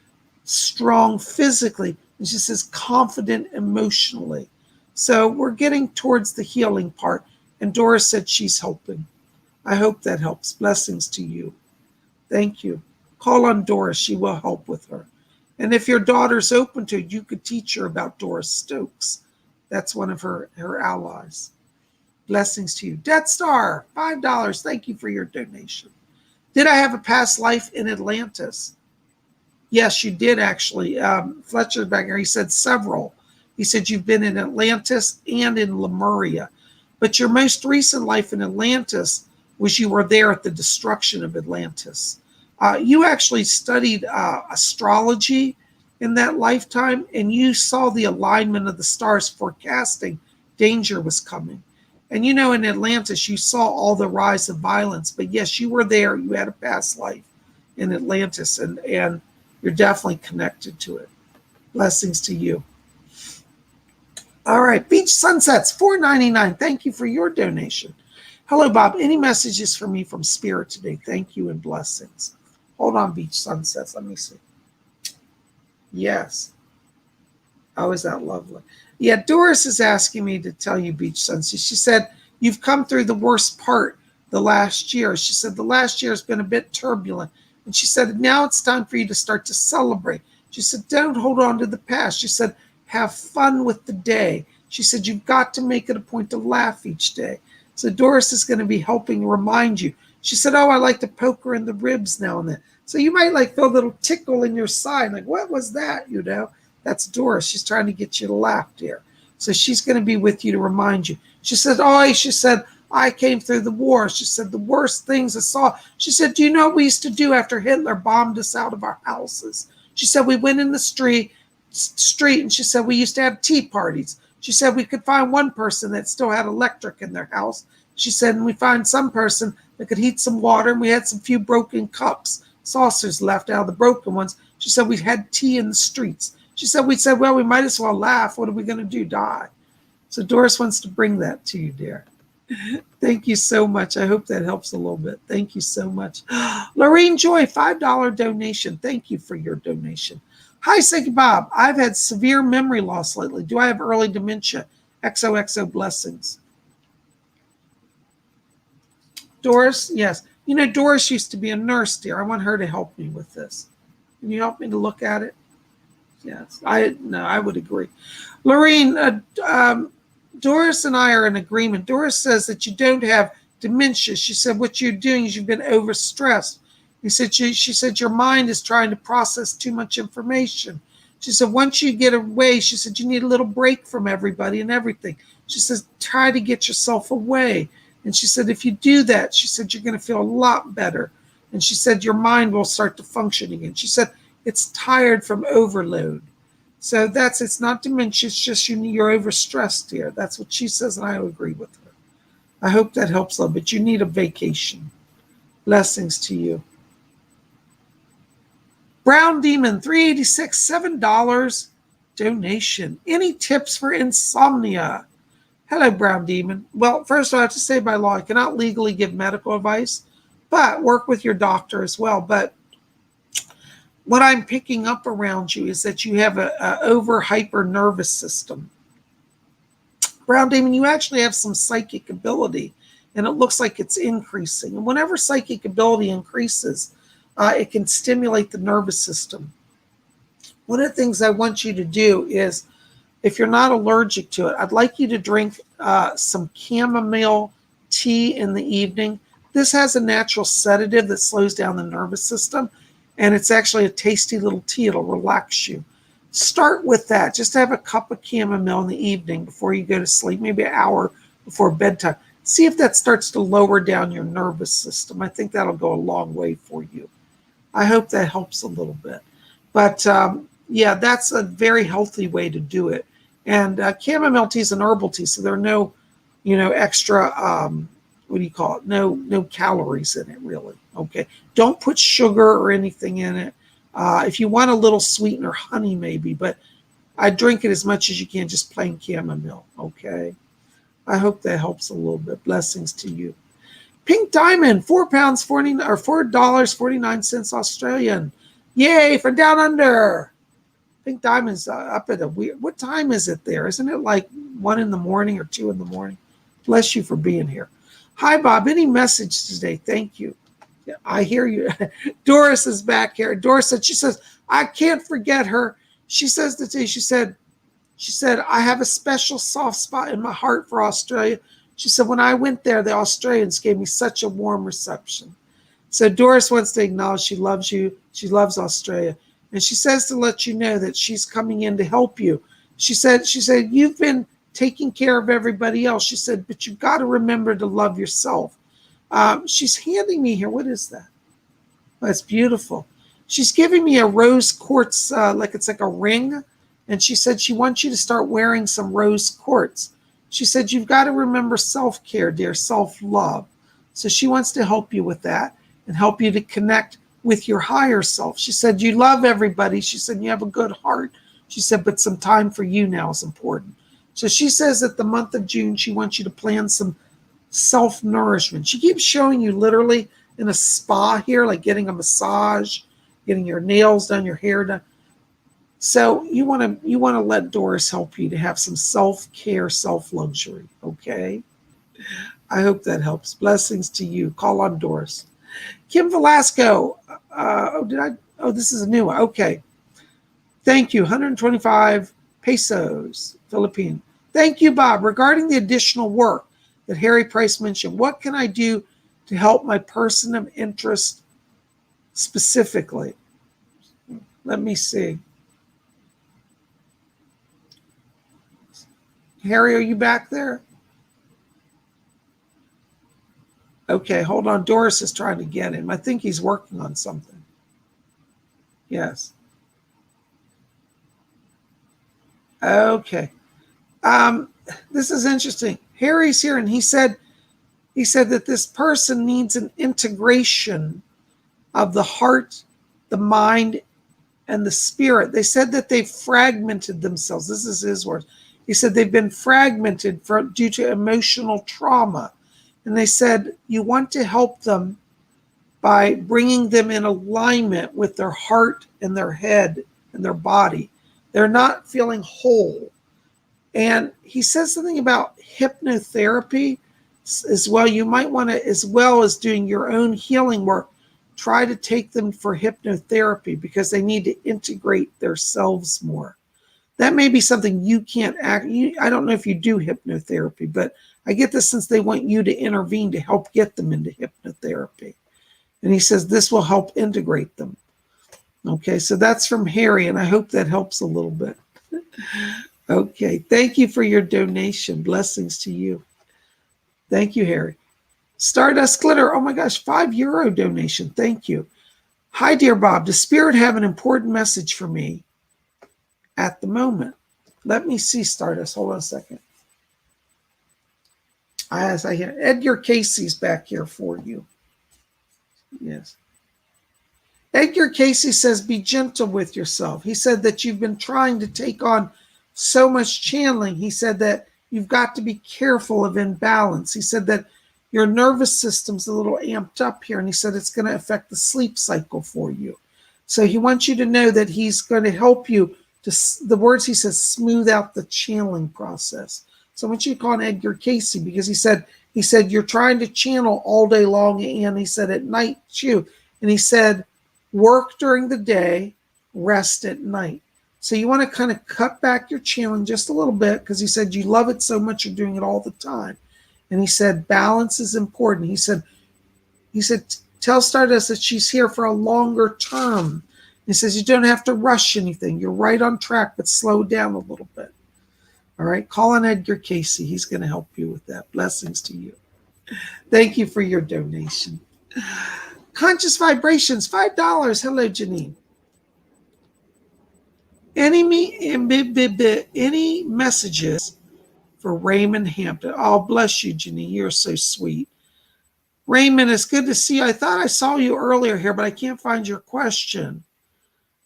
strong physically, and she says confident emotionally. So we're getting towards the healing part, and Doris said she's hoping. I hope that helps. Blessings to you. Thank you. Call on Doris. She will help with her. And if your daughter's open to it, you could teach her about Doris Stokes. That's one of her allies. Blessings to you. Death Star, $5. Thank you for your donation. Did I have a past life in Atlantis? Yes, you did actually. Fletcher's back here. He said several. He said you've been in Atlantis and in Lemuria. But your most recent life in Atlantis was you were there at the destruction of Atlantis. You actually studied astrology in that lifetime, and you saw the alignment of the stars forecasting danger was coming. And in Atlantis, you saw all the rise of violence. But yes, you were there. You had a past life in Atlantis, and you're definitely connected to it. Blessings to you. All right, Beach Sunsets, $4.99. Thank you for your donation. Hello, Bob. Any messages for me from Spirit today? Thank you and blessings. Hold on, Beach Sunsets. Let me see. Yes. Oh, is that lovely? Yeah, Doris is asking me to tell you, Beach Sunsets. She said, you've come through the worst part the last year. She said, the last year has been a bit turbulent. And she said, now it's time for you to start to celebrate. She said, don't hold on to the past. She said, have fun with the day. She said, you've got to make it a point to laugh each day. So Doris is going to be helping remind you. She said, oh, I like to poke her in the ribs now and then. So you might feel a little tickle in your side. Like, what was that? That's Doris. She's trying to get you to laugh, dear. So she's going to be with you to remind you. She said, I came through the war. She said, the worst things I saw. She said, do you know what we used to do after Hitler bombed us out of our houses? She said, we went in the street, and she said, we used to have tea parties. She said, we could find one person that still had electric in their house. She said, and we find some person that could heat some water, and we had some few broken cups, saucers left out of the broken ones. She said, we had tea in the streets. She said, well, we might as well laugh. What are we going to do, die? So Doris wants to bring that to you, dear. Thank you so much. I hope that helps a little bit. Thank you so much. Lorraine Joy, $5 donation. Thank you for your donation. Hi, Psychic Bob. I've had severe memory loss lately. Do I have early dementia? XOXO blessings. Doris, yes. Doris used to be a nurse, dear. I want her to help me with this. Can you help me to look at it? Yes, I would agree. Lorraine, Doris and I are in agreement. Doris says that you don't have dementia. She said what you're doing is you've been overstressed. She said your mind is trying to process too much information. She said once you get away, she said you need a little break from everybody and everything. She says try to get yourself away. And she said if you do that, she said you're going to feel a lot better. And she said your mind will start to function again. She said it's tired from overload. So it's not dementia, it's just you're overstressed here. That's what she says, and I agree with her. I hope that helps a little bit. You need a vacation. Blessings to you. Brown Demon, $3.86, $7 donation. Any tips for insomnia? Hello, Brown Demon. Well, first I have to say by law, I cannot legally give medical advice, but work with your doctor as well. But what I'm picking up around you is that you have a over hyper nervous system. Brown Demon, you actually have some psychic ability, and it looks like it's increasing. And whenever psychic ability increases, it can stimulate the nervous system. One of the things I want you to do is, if you're not allergic to it, I'd like you to drink some chamomile tea in the evening. This has a natural sedative that slows down the nervous system. And it's actually a tasty little tea. It'll relax you. Start with that. Just have a cup of chamomile in the evening before you go to sleep, maybe an hour before bedtime. See if that starts to lower down your nervous system. I think that'll go a long way for you. I hope that helps a little bit. But yeah, that's a very healthy way to do it. And chamomile tea is an herbal tea, so there are no, extra, what do you call it? No calories in it, really. Okay. Don't put sugar or anything in it. If you want a little sweetener, honey maybe, but I drink it as much as you can, just plain chamomile. Okay. I hope that helps a little bit. Blessings to you. Pink Diamond, $4.49 Australian. Yay, from down under. Pink Diamond's up at a weird, what time is it there? Isn't it like 1 in the morning or 2 in the morning? Bless you for being here. Hi, Bob. Any message today? Thank you. Yeah, I hear you. Doris is back here. Doris said, she says, I can't forget her. She says today, she said, I have a special soft spot in my heart for Australia. She said, when I went there, the Australians gave me such a warm reception. So Doris wants to acknowledge she loves you. She loves Australia. And she says to let you know that she's coming in to help you. She said, you've been taking care of everybody else. She said, but you've got to remember to love yourself. She's handing me here. What is that? Oh, that's beautiful. She's giving me a rose quartz, like it's like a ring. And she said she wants you to start wearing some rose quartz. She said, you've got to remember self-care, dear, self-love. So she wants to help you with that and help you to connect with your higher self. She said, you love everybody. She said, you have a good heart. She said, but some time for you now is important. So she says that the month of June, she wants you to plan some self-nourishment. She keeps showing you literally in a spa here, like getting a massage, getting your nails done, your hair done. So you want to let Doris help you to have some self-care, self-luxury, okay? I hope that helps. Blessings to you. Call on Doris. Kim Velasco. This is a new one. Okay. Thank you. 125 pesos, Philippine. Thank you, Bob. Regarding the additional work that Harry Price mentioned, what can I do to help my person of interest specifically? Let me see. Harry, are you back there? Okay, hold on. Doris is trying to get him. I think he's working on something. Yes. Okay. This is interesting. Harry's here, and he said that this person needs an integration of the heart, the mind, and the spirit. They said that they've fragmented themselves. This is his words. He said they've been fragmented due to emotional trauma. And they said you want to help them by bringing them in alignment with their heart and their head and their body. They're not feeling whole. And he says something about hypnotherapy as well. You might want to, as well as doing your own healing work, try to take them for hypnotherapy because they need to integrate themselves more. That may be something you can't act. I don't know if you do hypnotherapy, but I get this since they want you to intervene to help get them into hypnotherapy. And he says this will help integrate them. Okay, so that's from Harry, and I hope that helps a little bit. Okay, thank you for your donation. Blessings to you. Thank you, Harry. Stardust Glitter, oh my gosh, €5 donation. Thank you. Hi, dear Bob. Does Spirit have an important message for me at the moment? Let me see, Stardust. Hold on a second. As I hear Edgar Casey's back here for you. Yes. Edgar Casey says, be gentle with yourself. He said that you've been trying to take on so much channeling. He said that you've got to be careful of imbalance. He said that your nervous system's a little amped up here, and he said it's going to affect the sleep cycle for you. So he wants you to know that he's going to help you to, the words he says, smooth out the channeling process. So I want you to call on Edgar Casey because he said you're trying to channel all day long, and he said at night too. And he said work during the day, rest at night. So you want to kind of cut back your channeling just a little bit because he said you love it so much you're doing it all the time. And he said balance is important. He said tell Stardust that she's here for a longer term. He says you don't have to rush anything. You're right on track, but slow down a little bit. All right, call on Edgar Casey. He's going to help you with that. Blessings to you. Thank you for your donation. Conscious Vibrations, $5. Hello, Janine. Any messages for Raymond Hampton? Oh, bless you, Janine. You're so sweet. Raymond, it's good to see you. I thought I saw you earlier here, but I can't find your question.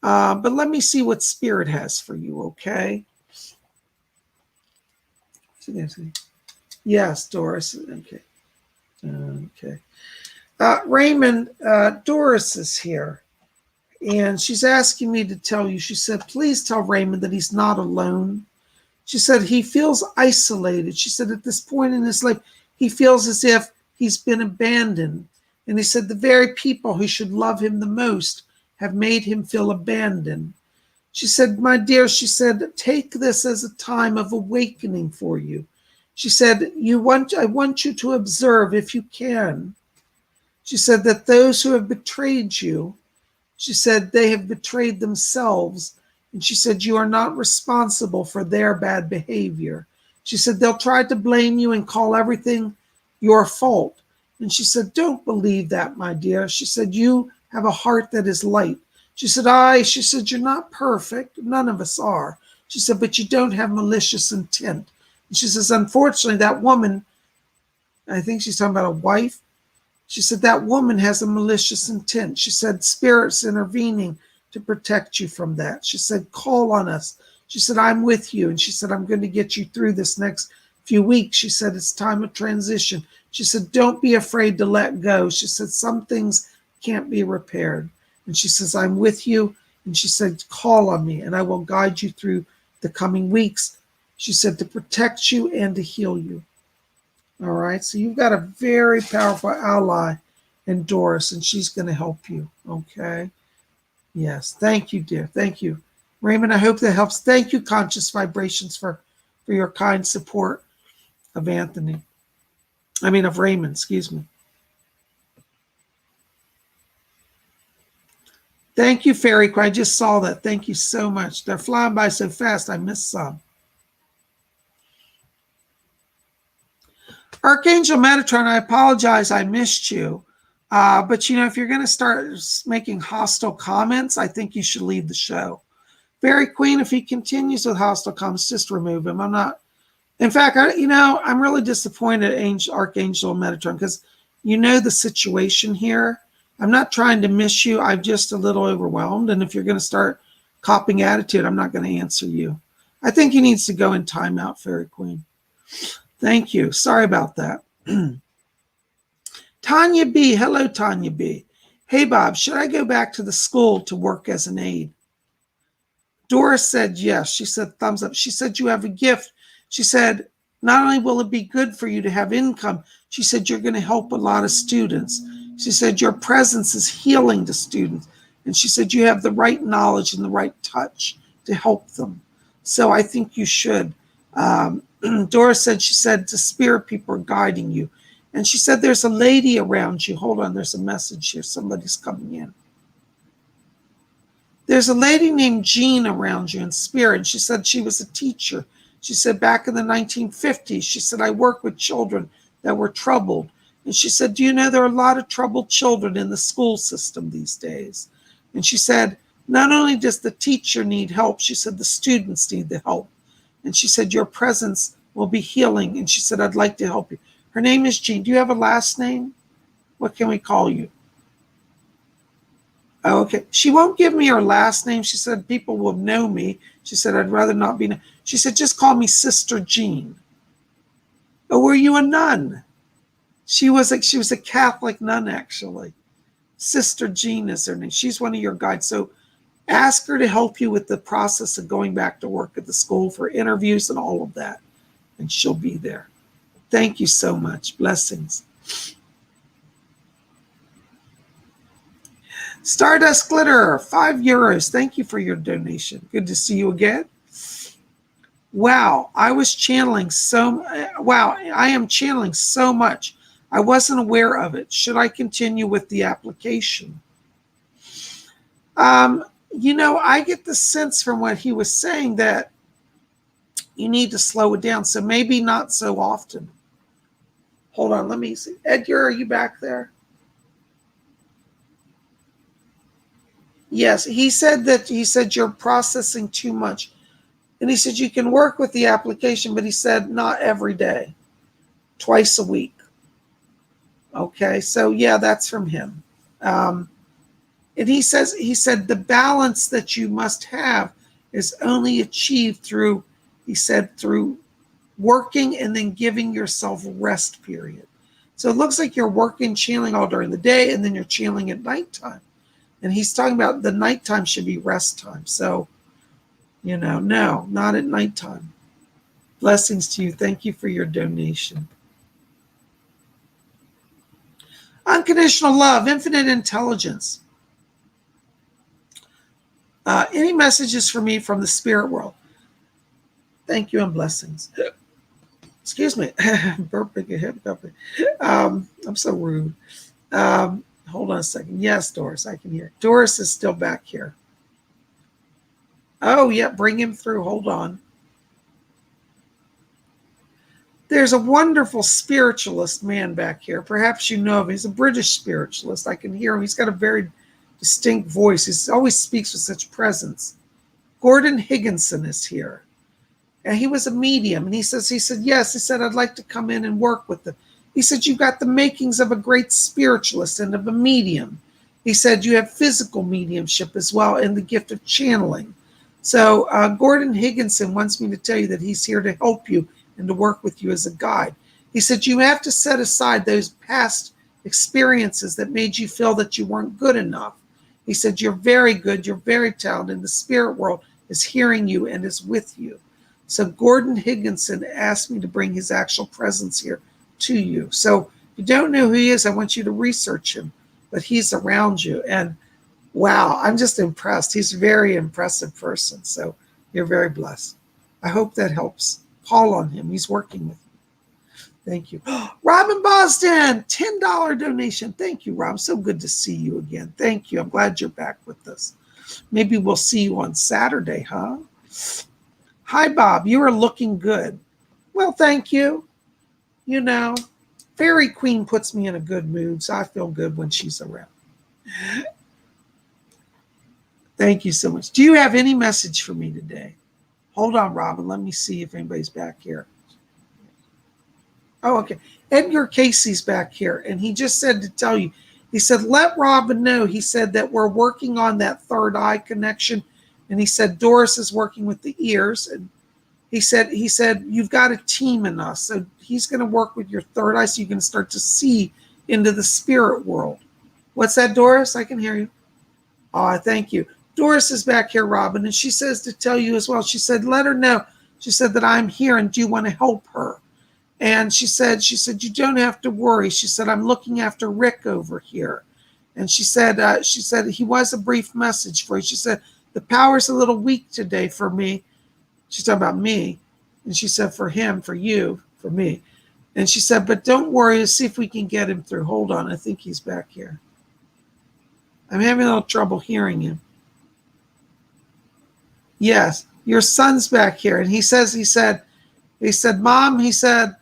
But let me see what Spirit has for you, okay? Yes, Doris. Okay. Okay. Raymond, Doris is here. And she's asking me to tell you, she said, please tell Raymond that he's not alone. She said he feels isolated. She said at this point in his life, he feels as if he's been abandoned. And he said the very people who should love him the most have made him feel abandoned. She said, my dear, she said, take this as a time of awakening for you. She said, I want you to observe if you can. She said that those who have betrayed you, she said they have betrayed themselves. And she said, you are not responsible for their bad behavior. She said, they'll try to blame you and call everything your fault. And she said, don't believe that, my dear. She said, you have a heart that is light. She said, you're not perfect. None of us are. She said, but you don't have malicious intent. And she says, unfortunately, that woman, I think she's talking about a wife. She said, that woman has a malicious intent. She said, spirit's intervening to protect you from that. She said, call on us. She said, I'm with you. And she said, I'm going to get you through this next few weeks. She said, it's time of transition. She said, don't be afraid to let go. She said, some things can't be repaired. And she says, I'm with you. And she said, call on me and I will guide you through the coming weeks. She said, to protect you and to heal you. All right. So you've got a very powerful ally in Doris, and she's going to help you. Okay. Yes. Thank you, dear. Thank you. Raymond, I hope that helps. Thank you, Conscious Vibrations, for your kind support of Raymond, excuse me. Thank you, Fairy Queen. I just saw that. Thank you so much. They're flying by so fast, I missed some. Archangel Metatron, I apologize, I missed you. But, if you're going to start making hostile comments, I think you should leave the show. Fairy Queen, if he continues with hostile comments, just remove him. I'm not. In fact, I'm really disappointed, Archangel Metatron, because the situation here. I'm not trying to miss you. I'm just a little overwhelmed. And if you're going to start copying attitude, I'm not going to answer you. I think he needs to go in timeout, Fairy Queen. Thank you. Sorry about that. Tanya B. Hello, Tanya B. Hey, Bob, should I go back to the school to work as an aide? Doris said yes. She said thumbs up. She said you have a gift. She said not only will it be good for you to have income, she said you're going to help a lot of students. She said your presence is healing to students. And she said you have the right knowledge and the right touch to help them. So I think you should. Doris said, she said the spirit people are guiding you. And she said there's a lady around you. Hold on, there's a message here. Somebody's coming in. There's a lady named Jean around you in spirit. She said she was a teacher. She said back in the 1950s, she said, I work with children that were troubled. And she said, do you know there are a lot of troubled children in the school system these days? And she said, not only does the teacher need help, she said the students need the help. And she said, your presence will be healing. And she said, I'd like to help you. Her name is Jean. Do you have a last name? What can we call you? Oh, okay. She won't give me her last name. She said, people will know me. She said, I'd rather not be known. She said, just call me Sister Jean. Oh, were you a nun? She was a Catholic nun, actually. Sister Jean is her name. She's one of your guides. So ask her to help you with the process of going back to work at the school for interviews and all of that. And she'll be there. Thank you so much. Blessings. Stardust Glitter, €5. Thank you for your donation. Good to see you again. Wow, I am channeling so much. I wasn't aware of it. Should I continue with the application? I get the sense from what he was saying that you need to slow it down. So maybe not so often. Hold on, let me see. Edgar, are you back there? Yes, he said you're processing too much. And he said you can work with the application, but he said not every day, twice a week. Okay, so yeah, that's from him. And he said the balance that you must have is only achieved through working and then giving yourself a rest period. So it looks like you're working, channeling all during the day, and then you're channeling at nighttime. And he's talking about the nighttime should be rest time. So, no, not at nighttime. Blessings to you. Thank you for your donation. Unconditional love, infinite intelligence. Any messages for me from the spirit world? Thank you and blessings. Excuse me. Burping a hiccup. I'm so rude. Hold on a second. Yes, Doris, I can hear. Doris is still back here. Oh, yeah, bring him through. Hold on. There's a wonderful spiritualist man back here. Perhaps you know him. He's a British spiritualist. I can hear him. He's got a very distinct voice. He always speaks with such presence. Gordon Higginson is here. And he was a medium. And he said, yes. He said, I'd like to come in and work with them. He said, you've got the makings of a great spiritualist and of a medium. He said, you have physical mediumship as well and the gift of channeling. So Gordon Higginson wants me to tell you that he's here to help you and to work with you as a guide. He said, you have to set aside those past experiences that made you feel that you weren't good enough. He said, you're very good, you're very talented, and the spirit world is hearing you and is with you. So Gordon Higginson asked me to bring his actual presence here to you. So if you don't know who he is, I want you to research him, but he's around you. And wow, I'm just impressed. He's a very impressive person. So you're very blessed. I hope that helps. Call on him. He's working with you. Thank you. Robin Boston, $10 donation. Thank you, Rob. So good to see you again. Thank you. I'm glad you're back with us. Maybe we'll see you on Saturday, huh? Hi, Bob. You are looking good. Well, thank you. You know, Fairy Queen puts me in a good mood, so I feel good when she's around. Thank you so much. Do you have any message for me today? Hold on, Robin. Let me see if anybody's back here. Oh, okay. Edgar Casey's back here, and he just said to tell you, he said, let Robin know. He said that we're working on that third eye connection, and he said Doris is working with the ears, and he said you've got a team in us, so he's going to work with your third eye, so you can start to see into the spirit world. What's that, Doris? I can hear you. Oh, thank you. Doris is back here, Robin, and she says to tell you as well. She said, let her know. She said that I'm here and do you want to help her? And she said, you don't have to worry. She said, I'm looking after Rick over here. And she said, he was a brief message for you. She said, the power's a little weak today for me. She's talking about me. And she said, for him, for you, for me. And she said, but don't worry, let's see if we can get him through. Hold on, I think he's back here. I'm having a little trouble hearing him. Yes, your son's back here. And he said, Mom, he said,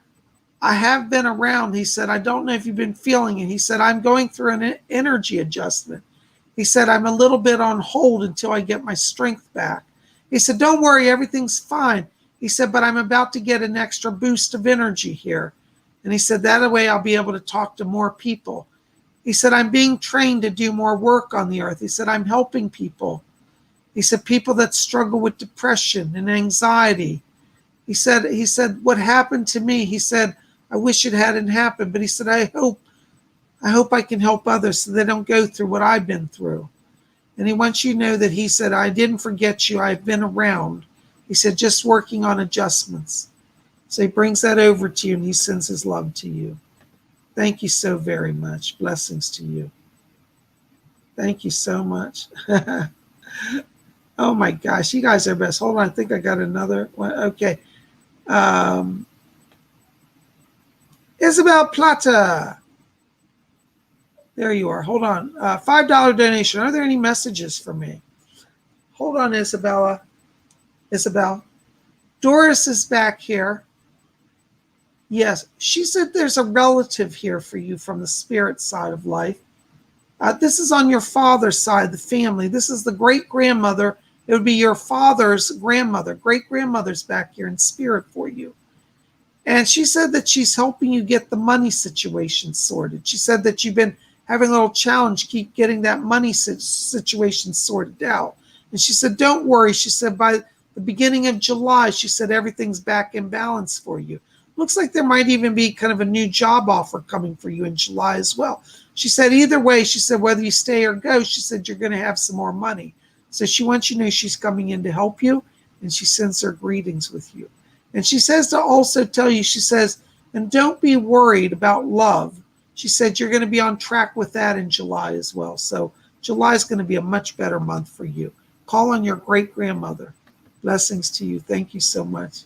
I have been around. He said, I don't know if you've been feeling it. He said, I'm going through an energy adjustment. He said, I'm a little bit on hold until I get my strength back. He said, don't worry, everything's fine. He said, but I'm about to get an extra boost of energy here. And he said, that way I'll be able to talk to more people. He said, I'm being trained to do more work on the earth. He said, I'm helping people. He said, people that struggle with depression and anxiety. He said, what happened to me? He said, I wish it hadn't happened. But he said, I hope I can help others so they don't go through what I've been through. And he wants you to know that he said, I didn't forget you. I've been around. He said, just working on adjustments. So he brings that over to you and he sends his love to you. Thank you so very much. Blessings to you. Thank you so much. Oh my gosh, you guys are best. Hold on, I think I got another one. Okay. Isabel Plata. There you are. Hold on. $5 donation. Are there any messages for me? Hold on, Isabella. Isabel. Doris is back here. Yes, she said there's a relative here for you from the spirit side of life. This is on your father's side, the family. This is the great-grandmother. It would be your father's grandmother. Great-grandmother's back here in spirit for you. And she said that she's helping you get the money situation sorted. She said that you've been having a little challenge, keep getting that money situation sorted out. And she said, don't worry. She said, by the beginning of July, she said, everything's back in balance for you. Looks like there might even be kind of a new job offer coming for you in July as well. She said, either way, she said, whether you stay or go, she said, you're going to have some more money. So she wants you to know she's coming in to help you, and she sends her greetings with you. And she says to also tell you, she says, and don't be worried about love. She said, you're going to be on track with that in July as well. So July is going to be a much better month for you. Call on your great-grandmother. Blessings to you. Thank you so much.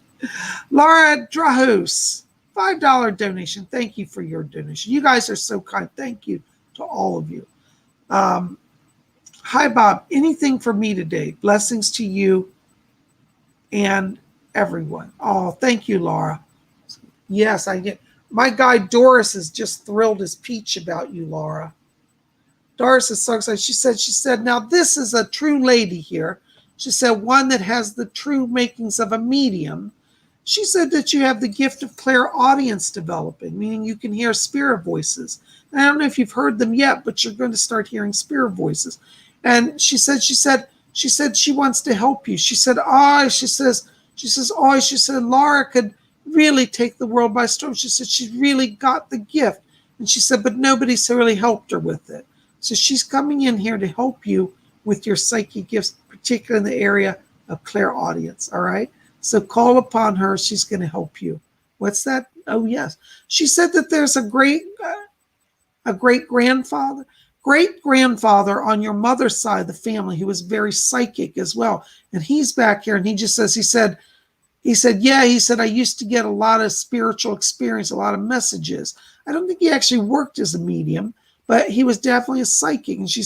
Laura Drahus, $5 donation. Thank you for your donation. You guys are so kind. Thank you to all of you. Hi, Bob. Anything for me today? Blessings to you and everyone. Oh, thank you, Laura. Yes, I get. My guy Doris is just thrilled as peach about you, Laura. Doris is so excited. She said, now this is a true lady here. She said, one that has the true makings of a medium. She said that you have the gift of clairaudience developing, meaning you can hear spirit voices. And I don't know if you've heard them yet, but you're going to start hearing spirit voices. And she said she wants to help you. She said, she said, Laura could really take the world by storm. She said she's really got the gift. And she said, but nobody's really helped her with it. So she's coming in here to help you with your psychic gifts, particularly in the area of clairaudience. All right. So call upon her. She's going to help you. What's that? Oh, yes. She said that there's a great grandfather on your mother's side of the family who was very psychic as well. And he's back here and he just says, he said, I used to get a lot of spiritual experience, a lot of messages. I don't think he actually worked as a medium, but he was definitely a psychic. And he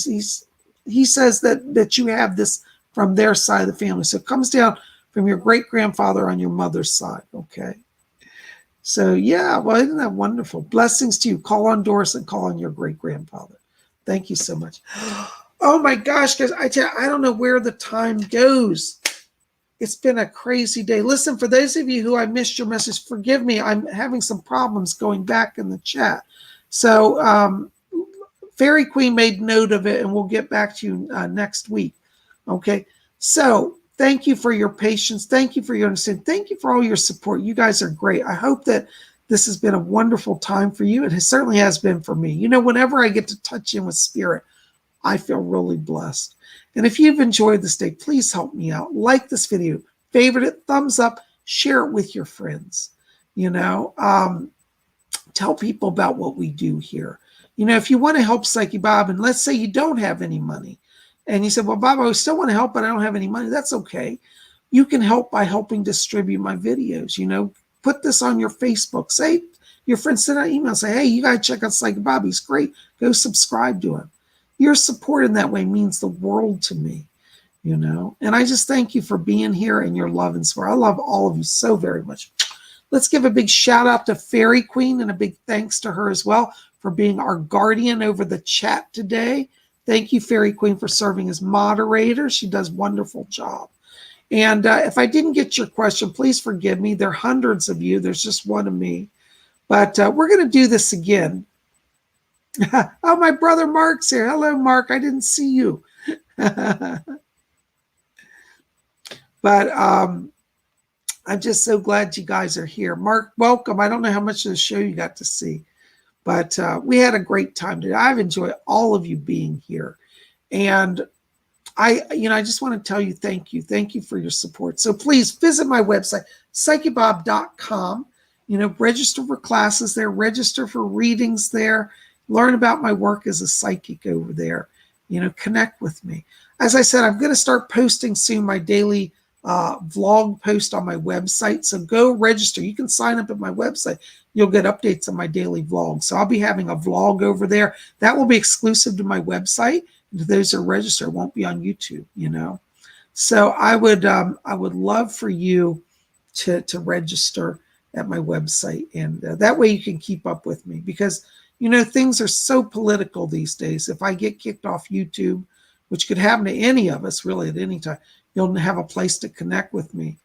says that you have this from their side of the family. So it comes down from your great-grandfather on your mother's side, okay? So, yeah, well, isn't that wonderful? Blessings to you. Call on Doris and call on your great-grandfather. Thank you so much. Oh, my gosh, guys, I don't know where the time goes. It's been a crazy day. Listen, for those of you who I missed your message, forgive me. I'm having some problems going back in the chat. So, Fairy Queen made note of it, and we'll get back to you next week, okay? So, thank you for your patience. Thank you for your understanding. Thank you for all your support. You guys are great. I hope that this has been a wonderful time for you. It certainly has been for me. You know, whenever I get to touch in with spirit, I feel really blessed. And if you've enjoyed this day, please help me out. Like this video, favorite it, thumbs up, share it with your friends. You know, tell people about what we do here. You know, if you want to help Psychic Bob, and let's say you don't have any money, and you said, well, Bob, I still want to help, but I don't have any money. That's okay. You can help by helping distribute my videos. You know, put this on your Facebook. Say, your friends send out email, say, hey, you got to check out Psychic Bob. He's great. Go subscribe to him. Your support in that way means the world to me, you know. And I just thank you for being here and your love and support. I love all of you so very much. Let's give a big shout out to Fairy Queen and a big thanks to her as well for being our guardian over the chat today. Thank you, Fairy Queen, for serving as moderator. She does a wonderful job. And if I didn't get your question, please forgive me. There are hundreds of you. There's just one of me. But we're going to do this again. Oh, my brother Mark's here. Hello, Mark. I didn't see you. But I'm just so glad you guys are here. Mark, welcome. I don't know how much of the show you got to see. But we had a great time today. I've enjoyed all of you being here. And I just want to tell you thank you. Thank you for your support. So please visit my website, PsychicBob.com. You know, register for classes there, register for readings there, learn about my work as a psychic over there. You know, connect with me. As I said, I'm going to start posting soon my daily vlog post on my website. So go register. You can sign up at my website. You'll get updates on my daily vlog. So I'll be having a vlog over there. That will be exclusive to my website. And to those that register, it won't be on YouTube, you know. So I would love for you to register at my website. And that way you can keep up with me. Because, you know, things are so political these days. If I get kicked off YouTube, which could happen to any of us really at any time, you'll have a place to connect with me.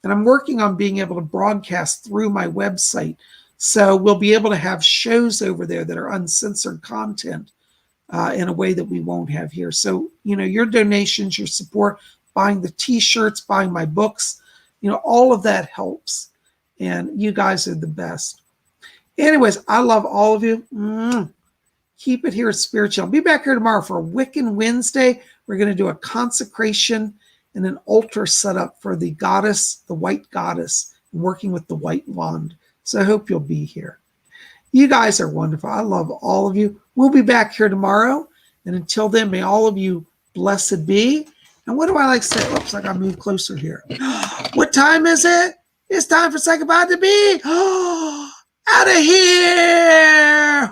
And I'm working on being able to broadcast through my website. So we'll be able to have shows over there that are uncensored content in a way that we won't have here. So, you know, your donations, your support, buying the t-shirts, buying my books, you know, all of that helps. And you guys are the best. Anyways, I love all of you. Keep it here at Spiritual. I'll be back here tomorrow for a Wiccan Wednesday. We're going to do a consecration and an altar set up for the goddess, the white goddess, working with the white wand. So I hope you'll be here. You guys are wonderful. I love all of you. We'll be back here tomorrow. And until then, may all of you blessed be. And what do I like to say? Oops, I got to move closer here. What time is it? It's time for Psychic Bob to be out of here.